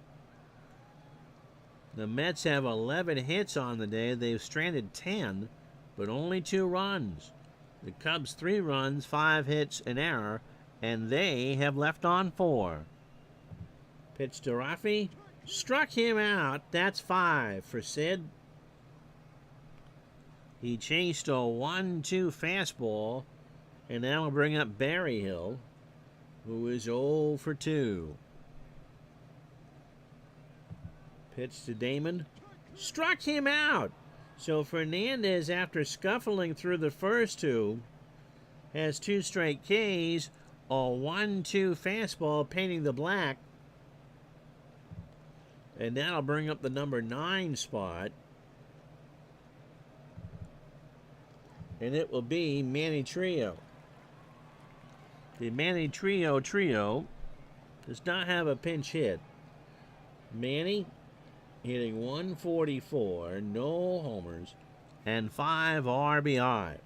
The Mets have 11 hits on the day. They've stranded 10, but only 2 runs. The Cubs 3 runs, 5 hits, an error, and they have left on 4. Pitch to Rafi. Struck him out. That's 5 for Sid. He chased a 1-2 fastball, and that'll bring up Berryhill, who is 0 for 2. Pitch to Damon. Struck him out. So Fernandez, after scuffling through the first two, has 2 straight Ks, a 1-2 fastball painting the black. And that'll bring up the number 9 spot. And it will be Manny Trio. The Manny Trio does not have a pinch hit. Manny hitting 144, no homers, and 5 RBI.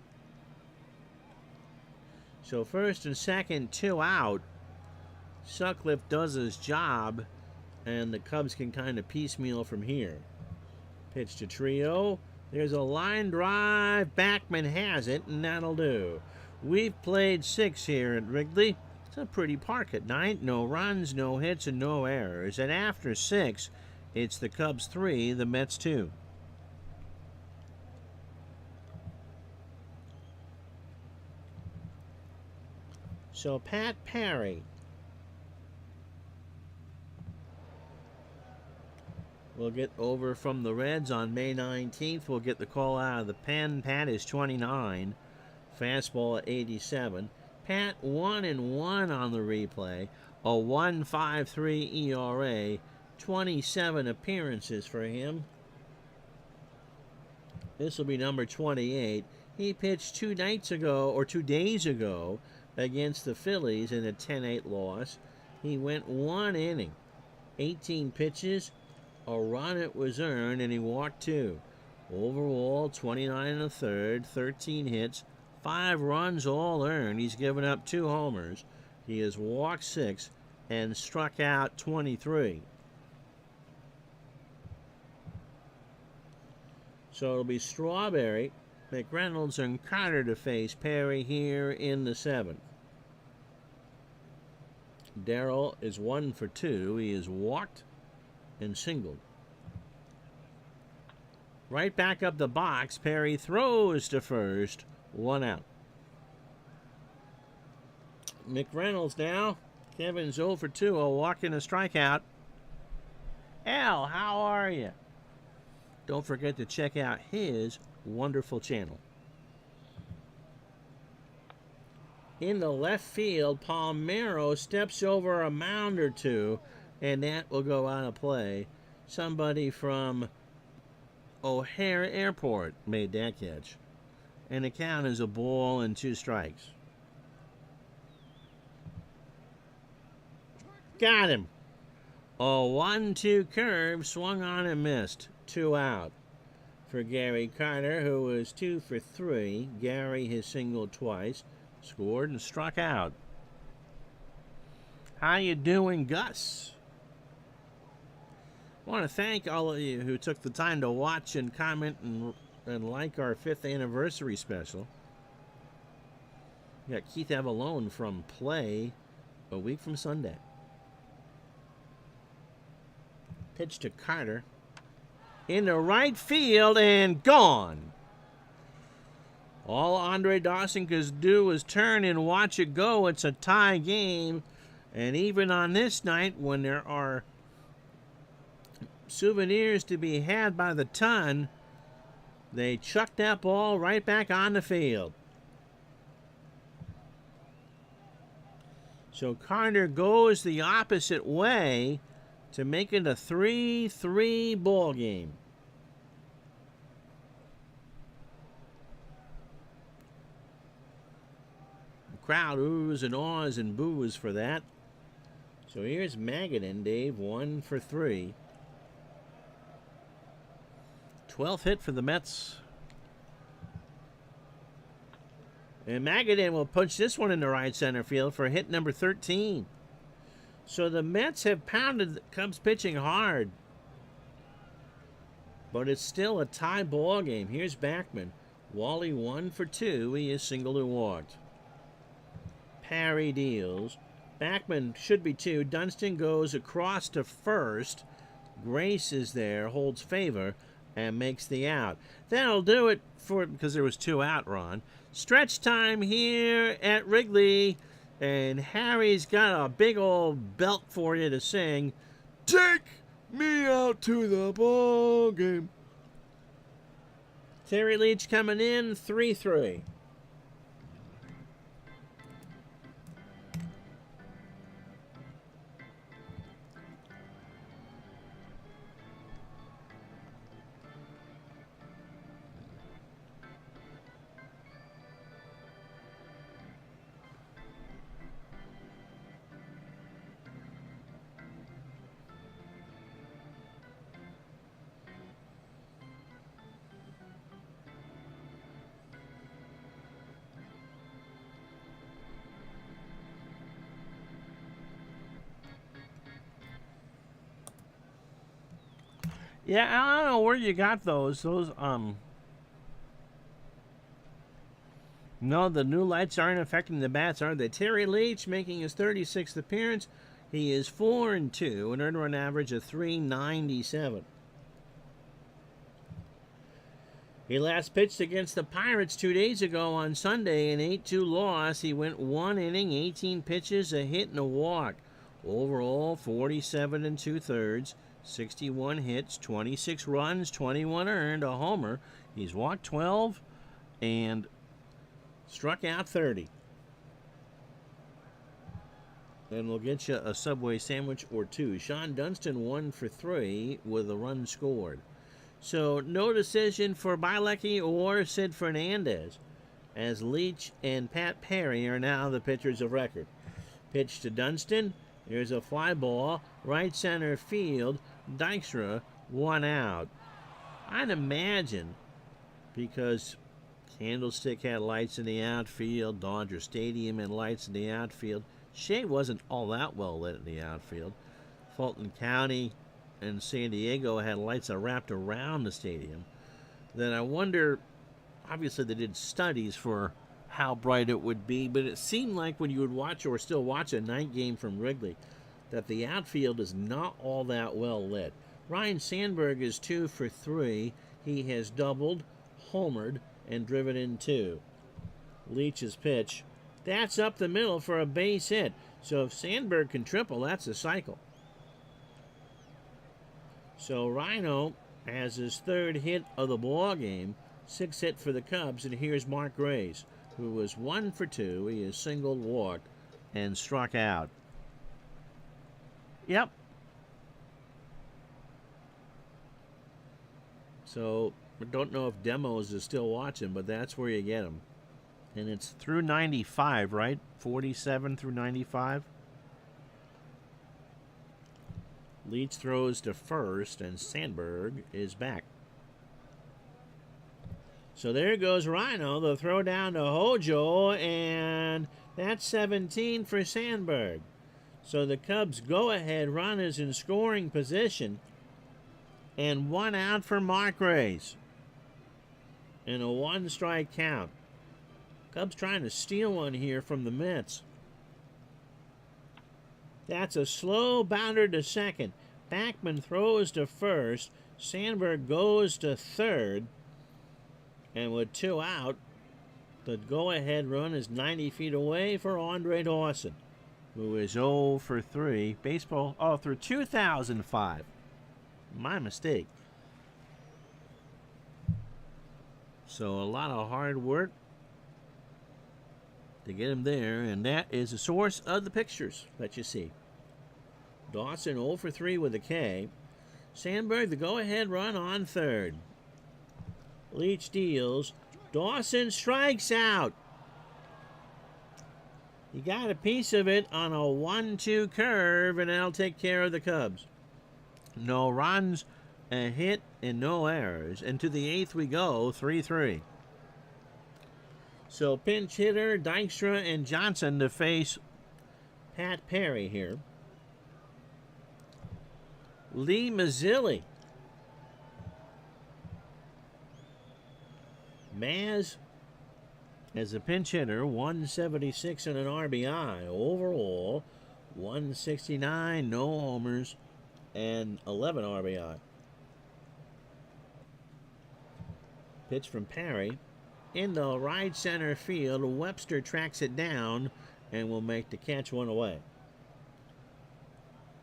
So first and second, 2 out. Sutcliffe does his job, and the Cubs can kind of piecemeal from here. Pitch to Trio. There's a line drive. Backman has it, and that'll do. We've played 6 here at Wrigley. It's a pretty park at night. No runs, no hits, and no errors. And after 6, it's the Cubs 3, the Mets 2. So Pat Perry will get over from the Reds on May 19th. We'll get the call out of the pen. Pat is 29. Fastball at 87. Pat 1-1 on the replay. A 1.53 ERA. 27 appearances for him. This will be number 28. He pitched 2 days ago against the Phillies in a 10-8 loss. He went 1 inning, 18 pitches, a run it was earned, and he walked 2. Overall, 29 1/3, 13 hits, 5 runs all earned. He's given up 2 homers. He has walked 6 and struck out 23. So it'll be Strawberry, McReynolds, and Carter to face Perry here in the 7th. Darrell is 1 for 2. He is walked and singled. Right back up the box. Perry throws to first. 1 out. McReynolds now. Kevin's 0 for 2. A walk and a strikeout. Al, how are you? Don't forget to check out his wonderful channel. In the left field, Palmeiro steps over a mound or 2, and that will go out of play. Somebody from O'Hare Airport made that catch. And the count is a ball and 2 strikes. Got him. A 1-2 curve, swung on and missed. 2 out. For Gary Carter, who was 2 for 3. Gary has singled twice, scored and struck out. How you doing, Gus? I want to thank all of you who took the time to watch and comment and like our 5th anniversary special. We got Keith Avalone from Play a week from Sunday. Pitch to Carter. Into right field and gone. All Andre Dawson could do was turn and watch it go. It's a tie game. And even on this night, when there are souvenirs to be had by the ton, they chucked that ball right back on the field. So Carter goes the opposite way to make it a 3-3 ball game. The crowd oohs and ahs and boos for that. So here's Magadan, Dave, 1 for 3. 12th hit for the Mets. And Magadan will punch this one in the right center field for hit number 13. So the Mets have pounded the Cubs pitching hard. But it's still a tie ball game. Here's Backman. Wally 1 for 2. He is singled and walked. Parry deals. Backman should be 2. Dunston goes across to first. Grace is there, holds favor, and makes the out. That'll do it for, because there was 2 out, Ron. Stretch time here at Wrigley. And Harry's got a big old belt for you to sing. Take me out to the ball game. Terry Leach coming in, 3-3. Yeah, I don't know where you got those. No, the new lights aren't affecting the bats, are they? Terry Leach making his 36th appearance. He is 4-2, an earned run average of 397. He last pitched against the Pirates 2 days ago on Sunday, an 8-2 loss. He went 1 inning, 18 pitches, a hit, and a walk. Overall, 47 2/3, 61 hits, 26 runs, 21 earned, a homer. He's walked 12 and struck out 30. And we'll get you a Subway sandwich or two. Sean Dunston 1 for 3 with a run scored. So no decision for Bielecki or Sid Fernandez, as Leach and Pat Perry are now the pitchers of record. Pitch to Dunston. Here's a fly ball, right center field. Dykstra, 1 out. I'd imagine, because Candlestick had lights in the outfield, Dodger Stadium had lights in the outfield. Shea wasn't all that well lit in the outfield. Fulton County and San Diego had lights that wrapped around the stadium. Then I wonder, obviously they did studies for how bright it would be, but it seemed like when you would watch or still watch a night game from Wrigley, that the outfield is not all that well lit. Ryan Sandberg is 2 for 3. He has doubled, homered, and driven in 2. Leach's pitch. That's up the middle for a base hit. So if Sandberg can triple, that's a cycle. So Rhino has his 3rd hit of the ball game, 6th hit for the Cubs, and here's Mark Grace, who was 1 for 2. He is singled, walked, and struck out. Yep. So I don't know if Demos is still watching, but that's where you get them. And it's through 95, right? 47 through 95. Leach throws to first, and Sandberg is back. So there goes Rhino. The throw down to Hojo, and that's 17 for Sandberg. So the Cubs' go-ahead run is in scoring position, and 1 out for Mark Grace. And a 1-strike count. Cubs trying to steal one here from the Mets. That's a slow bounder to second. Backman throws to first. Sandberg goes to third. And with 2 out, the go-ahead run is 90 feet away for Andre Dawson, who is 0 for 3. Baseball, through 2005. My mistake. So a lot of hard work to get him there, and that is the source of the pictures that you see. Dawson 0 for 3 with a K. Sandberg, the go-ahead run on third. Leach deals. Dawson strikes out. He got a piece of it on a 1-2 curve, and that'll take care of the Cubs. No runs, a hit, and no errors. And to the 8th we go, 3-3. So pinch hitter, Dykstra and Johnson to face Pat Perry here. Lee Mazzilli. Maz as a pinch hitter, 176 and an RBI. Overall, 169, no homers, and 11 RBI. Pitch from Perry. In the right center field, Webster tracks it down and will make the catch, 1 away.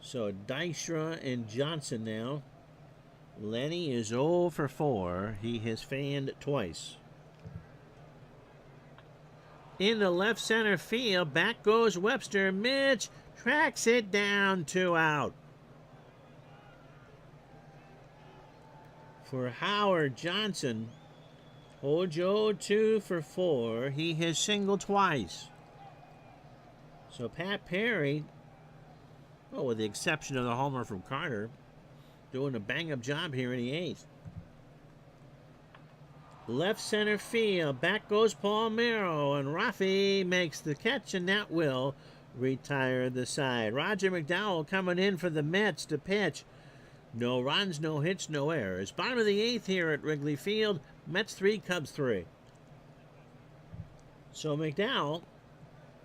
So Dykstra and Johnson now Lenny is 0 for 4. He has fanned twice. In the left center field, back goes Webster. Mitch tracks it down, 2 out. For Howard Johnson, Hojo 2 for 4. He has singled twice. So Pat Perry, with the exception of the homer from Carter, doing a bang-up job here in the 8th. Left center field, back goes Palmeiro, and Rafi makes the catch, and that will retire the side. Roger McDowell coming in for the Mets to pitch. No runs, no hits, no errors. Bottom of the 8th here at Wrigley Field. Mets 3, Cubs 3. So McDowell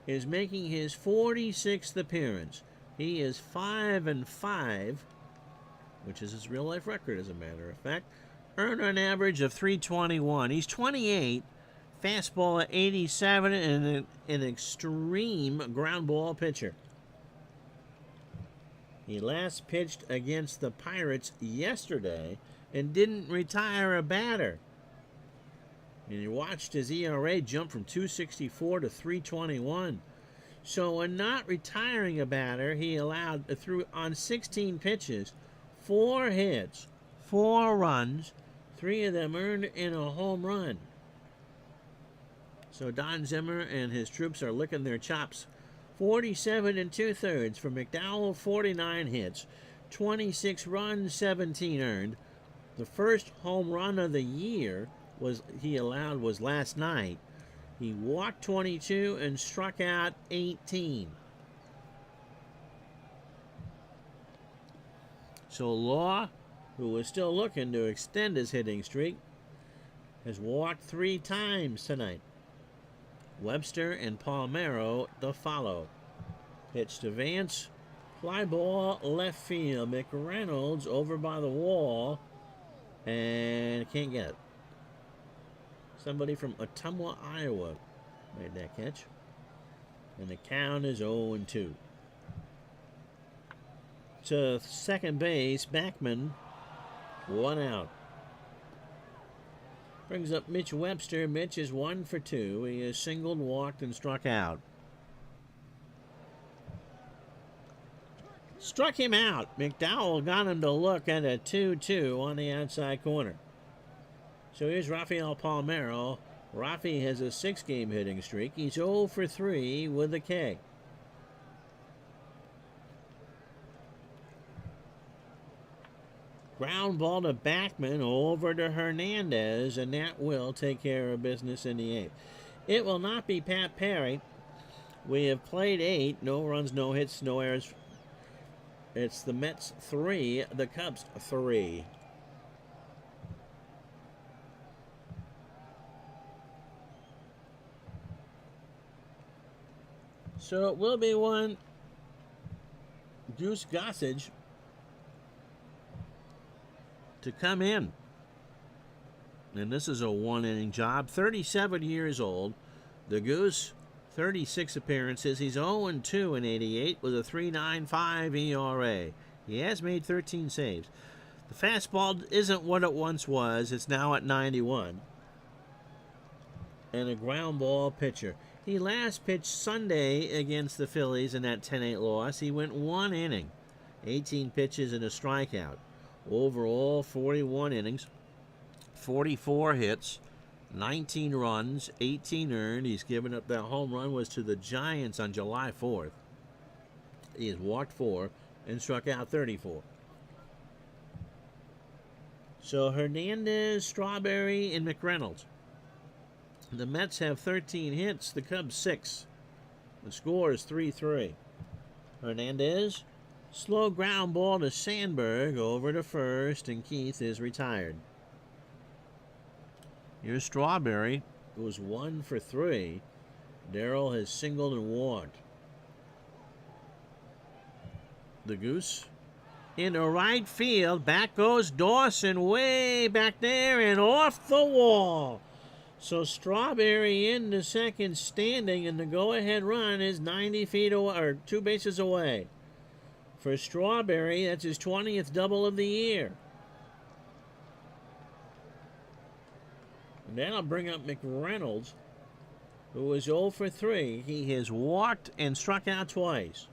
is making his 46th appearance. He is 5-5, which is his real-life record, as a matter of fact. Earned an average of .321. He's 28, fastball at 87, and an extreme ground ball pitcher. He last pitched against the Pirates yesterday and didn't retire a batter. And you watched his ERA jump from .264 to .321. So in not retiring a batter, he allowed through on 16 pitches, 4 hits, 4 runs, 3 of them earned in a home run. So Don Zimmer and his troops are licking their chops. 47 2/3 for McDowell, 49 hits, 26 runs, 17 earned. The first home run of the year he allowed was last night. He walked 22 and struck out 18. So Law, who was still looking to extend his hitting streak, has walked 3 times tonight. Webster and Palmeiro the follow. Pitch to Vance. Fly ball left field. McReynolds over by the wall. And can't get it. Somebody from Ottumwa, Iowa made that catch. And the count is 0-2. To second base, Backman. 1 out. Brings up Mitch Webster. Mitch is 1 for 2. He has singled, walked, and struck out. Struck him out. McDowell got him to look at a 2-2 on the outside corner. So here's Rafael Palmeiro. Rafi has a 6-game hitting streak. He's 0 for 3 with a K. Ground ball to Backman, over to Hernandez, and that will take care of business in the 8th. It will not be Pat Perry. We have played 8. No runs, no hits, no errors. It's the Mets 3, the Cubs 3. So it will be one Goose Gossage to come in. And this is a 1-inning job. 37 years old. The Goose, 36 appearances. He's 0-2 in 88 with a 3.95 ERA. He has made 13 saves. The fastball isn't what it once was. It's now at 91. And a ground ball pitcher. He last pitched Sunday against the Phillies in that 10-8 loss. He went 1 inning, 18 pitches and a strikeout. Overall, 41 innings, 44 hits, 19 runs, 18 earned. He's given up that home run was to the Giants on July 4th. He has walked 4 and struck out 34. So Hernandez, Strawberry, and McReynolds. The Mets have 13 hits, the Cubs 6. The score is 3-3. Hernandez, slow ground ball to Sandberg, over to first, and Keith is retired. Here's Strawberry, who was 1 for 3. Darrell has singled and walked. The Goose into right field. Back goes Dawson, way back there and off the wall. So Strawberry into second standing, and the go-ahead run is 90 feet away, or 2 bases away. For Strawberry, that's his 20th double of the year. And that'll bring up McReynolds, who is 0 for 3. He has walked and struck out twice.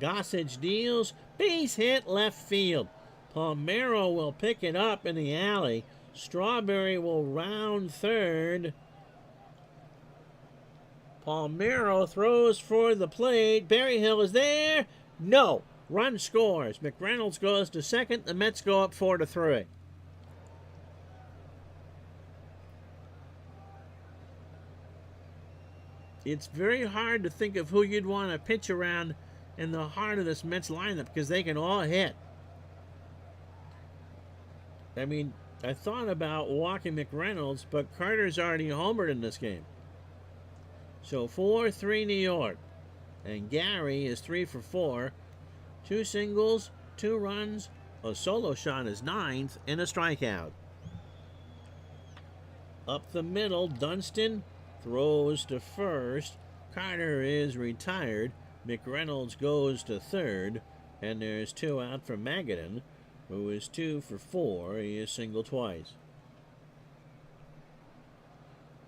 Gossage deals, base hit left field. Palmeiro will pick it up in the alley. Strawberry will round third. Palmeiro throws for the plate. Berryhill is there. No. Run scores. McReynolds goes to second. The Mets go up 4 to 3. It's very hard to think of who you'd want to pitch around in the heart of this Mets lineup because they can all hit. I mean, I thought about walking McReynolds, but Carter's already homered in this game. So 4-3 New York. And Gary is 3 for 4. 2 singles, 2 runs, a solo shot is 9th, and a strikeout. Up the middle, Dunston throws to first. Carter is retired. McReynolds goes to third. And there's 2 out for Magadan, who is 2 for 4. He is singled twice.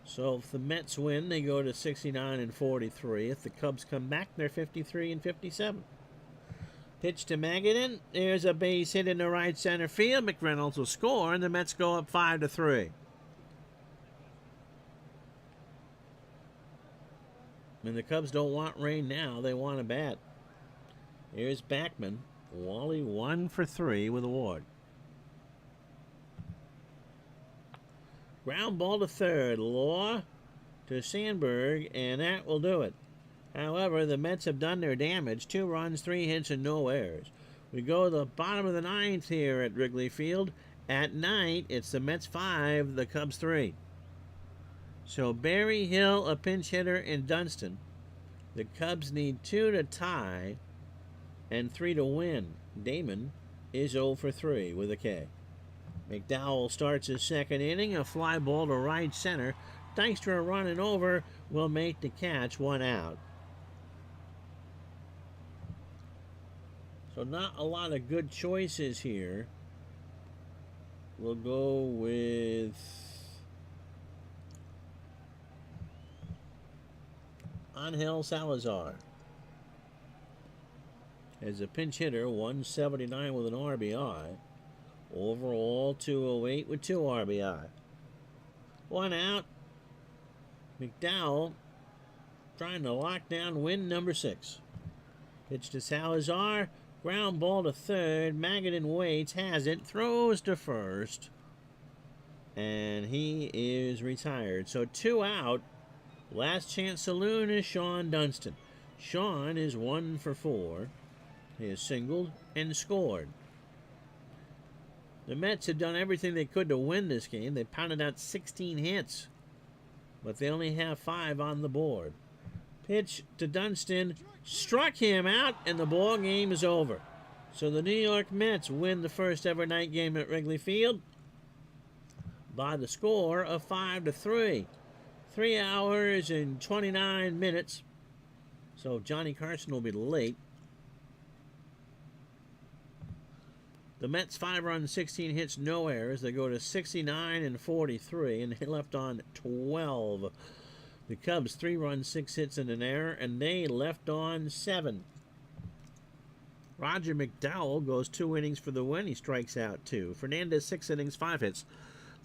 So if the Mets win, they go to 69 and 43. If the Cubs come back, they're 53 and 57. Pitch to Magadan. There's a base hit in the right center field. McReynolds will score, and the Mets go up 5 to 3. And the Cubs don't want rain now. They want a bat. Here's Backman. Wally 1 for 3 with a walk. Ground ball to third. Law to Sandberg, and that will do it. However, the Mets have done their damage. 2 runs, 3 hits, and no errors. We go to the bottom of the 9th here at Wrigley Field. At night, it's the Mets 5, the Cubs 3. So Berryhill, a pinch hitter, and Dunston. The Cubs need 2 to tie and 3 to win. Damon is 0 for 3 with a K. McDowell starts his second inning. A fly ball to right center. Dykstra running over will make the catch, 1 out. So not a lot of good choices here. We'll go with Angel Salazar. As a pinch hitter, 179 with an RBI. Overall, 208 with 2 RBI. 1 out. McDowell trying to lock down win number 6. Pitch to Salazar. Ground ball to third. Magadan waits, has it, throws to first. And he is retired. So 2 out. Last chance saloon is Sean Dunston. Sean is 1 for 4. He has singled and scored. The Mets have done everything they could to win this game. They pounded out 16 hits, but they only have 5 on the board. Pitch to Dunston, struck him out, and the ball game is over. So the New York Mets win the first ever night game at Wrigley Field by the score of 5 to 3. 3 hours and 29 minutes. So Johnny Carson will be late. The Mets 5 runs, 16 hits, no errors. They go to 69 and 43, and they left on 12. The Cubs 3 runs, 6 hits, and an error, and they left on 7. Roger McDowell goes 2 innings for the win. He strikes out 2. Fernandez 6 innings, 5 hits,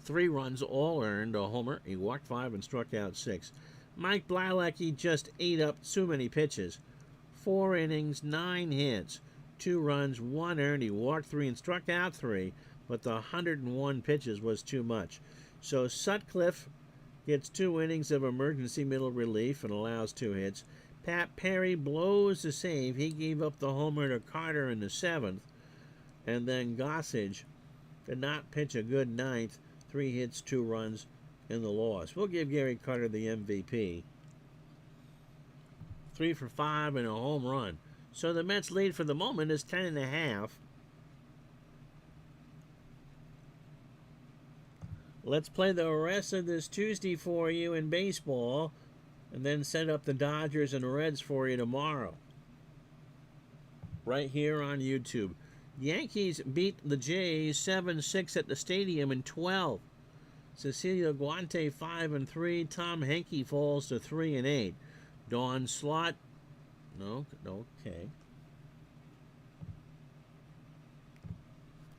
3 runs, all earned, a homer. He walked 5 and struck out 6. Mike Blackie just ate up too many pitches. 4 innings, 9 hits, 2 runs, 1 earned. He walked 3 and struck out 3, but the 101 pitches was too much. So Sutcliffe gets 2 innings of emergency middle relief and allows 2 hits. Pat Perry blows the save. He gave up the homer to Carter in the 7th. And then Gossage did not pitch a good 9th. 3 hits, 2 runs in the loss. We'll give Gary Carter the MVP. 3 for 5 and a home run. So the Mets lead for the moment is 10.5. Let's play the rest of this Tuesday for you in baseball, and then set up the Dodgers and the Reds for you tomorrow. Right here on YouTube. Yankees beat the Jays 7-6 at the stadium in 12. Cecilia Guante 5-3. Tom Henke falls to 3-8. Dawn Slott, no, okay.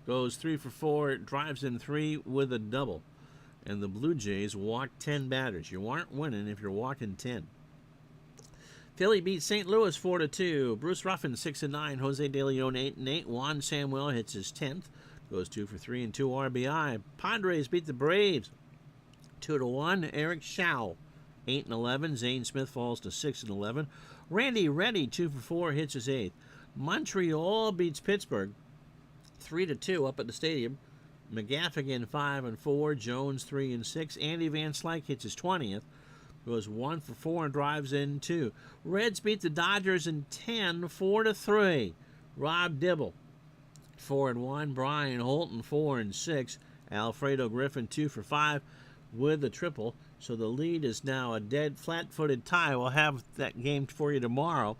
Goes 3 for 4, drives in 3 with a double. And the Blue Jays walked 10 batters. You aren't winning if you're walking 10. Philly beats St. Louis 4-2. Bruce Ruffin 6-9. Jose De Leon 8-8. Juan Samuel hits his 10th. Goes 2 for 3 and 2 RBI. Padres beat the Braves 2-1. Eric Schau 8-11. Zane Smith falls to 6-11. Randy Reddy 2 for 4 hits his 8th. Montreal beats Pittsburgh 3-2 up at the stadium. McGaffigan 5-4. Jones 3-6. Andy Van Slyke hits his 20th. Goes 1 for 4 and drives in 2. Reds beat the Dodgers in 10, 4-3. Rob Dibble 4-1. Brian Holton 4-6. Alfredo Griffin 2 for 5 with a triple. So the lead is now a dead flat-footed tie. We'll have that game for you tomorrow.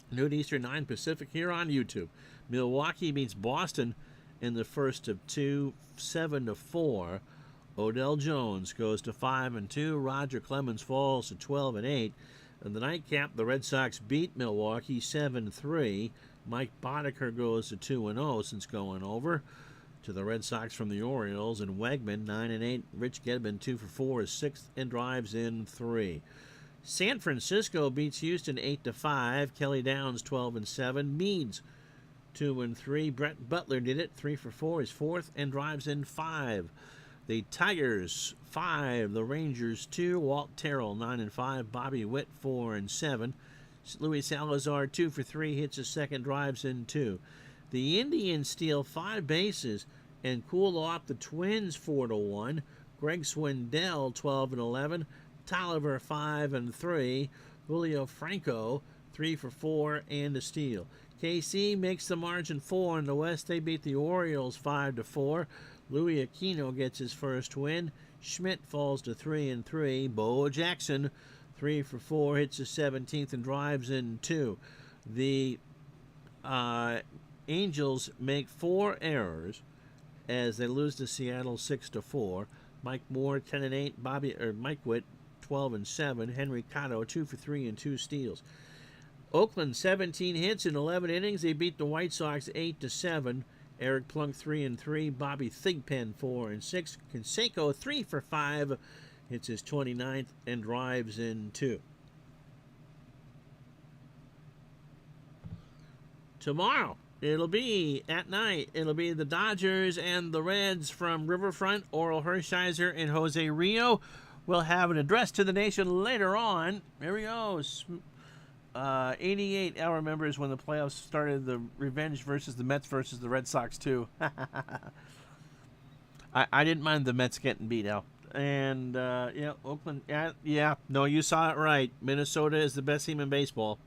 Noon Eastern, 9 Pacific here on YouTube. Milwaukee beats Boston in the first of 2, 7-4. Odell Jones goes to 5-2. Roger Clemens falls to 12-8. In the nightcap, the Red Sox beat Milwaukee 7-3. Mike Boddicker goes to 2-0 since going over to the Red Sox from the Orioles. And Wegman 9-8. Rich Gedman 2 for 4 is 6th and drives in 3. San Francisco beats Houston 8-5. Kelly Downs 12-7. Meads 2-3. Brett Butler did it 3 for 4 is 4th and drives in 5. The Tigers 5, the Rangers 2, Walt Terrell 9-5, Bobby Witt 4-7, Luis Salazar 2 for 3 hits his 2nd, drives in 2. The Indians steal 5 bases and cool off the Twins 4-1. Greg Swindell 12-11, Tolliver 5-3, Julio Franco 3 for 4 and a steal. KC makes the margin 4 in the West. They beat the Orioles 5-4. Louis Aquino gets his first win. Schmidt falls to 3-3. Bo Jackson 3 for 4 hits his 17th and drives in 2. The Angels make 4 errors as they lose to Seattle 6-4. Mike Moore 10-8. Mike Witt 12-7. Henry Cotto 2 for 3 and 2 steals. Oakland 17 hits in 11 innings. They beat the White Sox 8-7. Eric Plunk 3-3. Bobby Thigpen 4-6. Canseco 3 for 5 hits his 29th and drives in 2. Tomorrow, it'll be at night. It'll be the Dodgers and the Reds from Riverfront. Oral Hershiser and Jose Rio will have an address to the nation later on. There he goes. 88, I remembers when the playoffs started, the revenge versus the Mets versus the Red Sox, too. I didn't mind the Mets getting beat out. And, yeah, Oakland, yeah, no, you saw it right. Minnesota is the best team in baseball.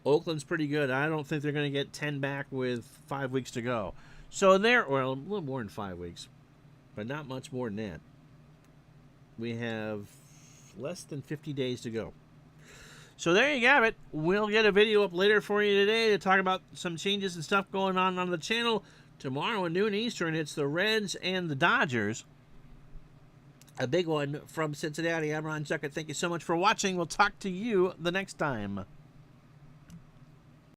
Oakland's pretty good. I don't think they're going to get 10 back with 5 weeks to go. So well, a little more than 5 weeks, but not much more than that. We have less than 50 days to go. So there you have it. We'll get a video up later for you today to talk about some changes and stuff going on the channel. Tomorrow at noon Eastern, it's the Reds and the Dodgers. A big one from Cincinnati. I'm Ron Zuckett. Thank you so much for watching. We'll talk to you the next time.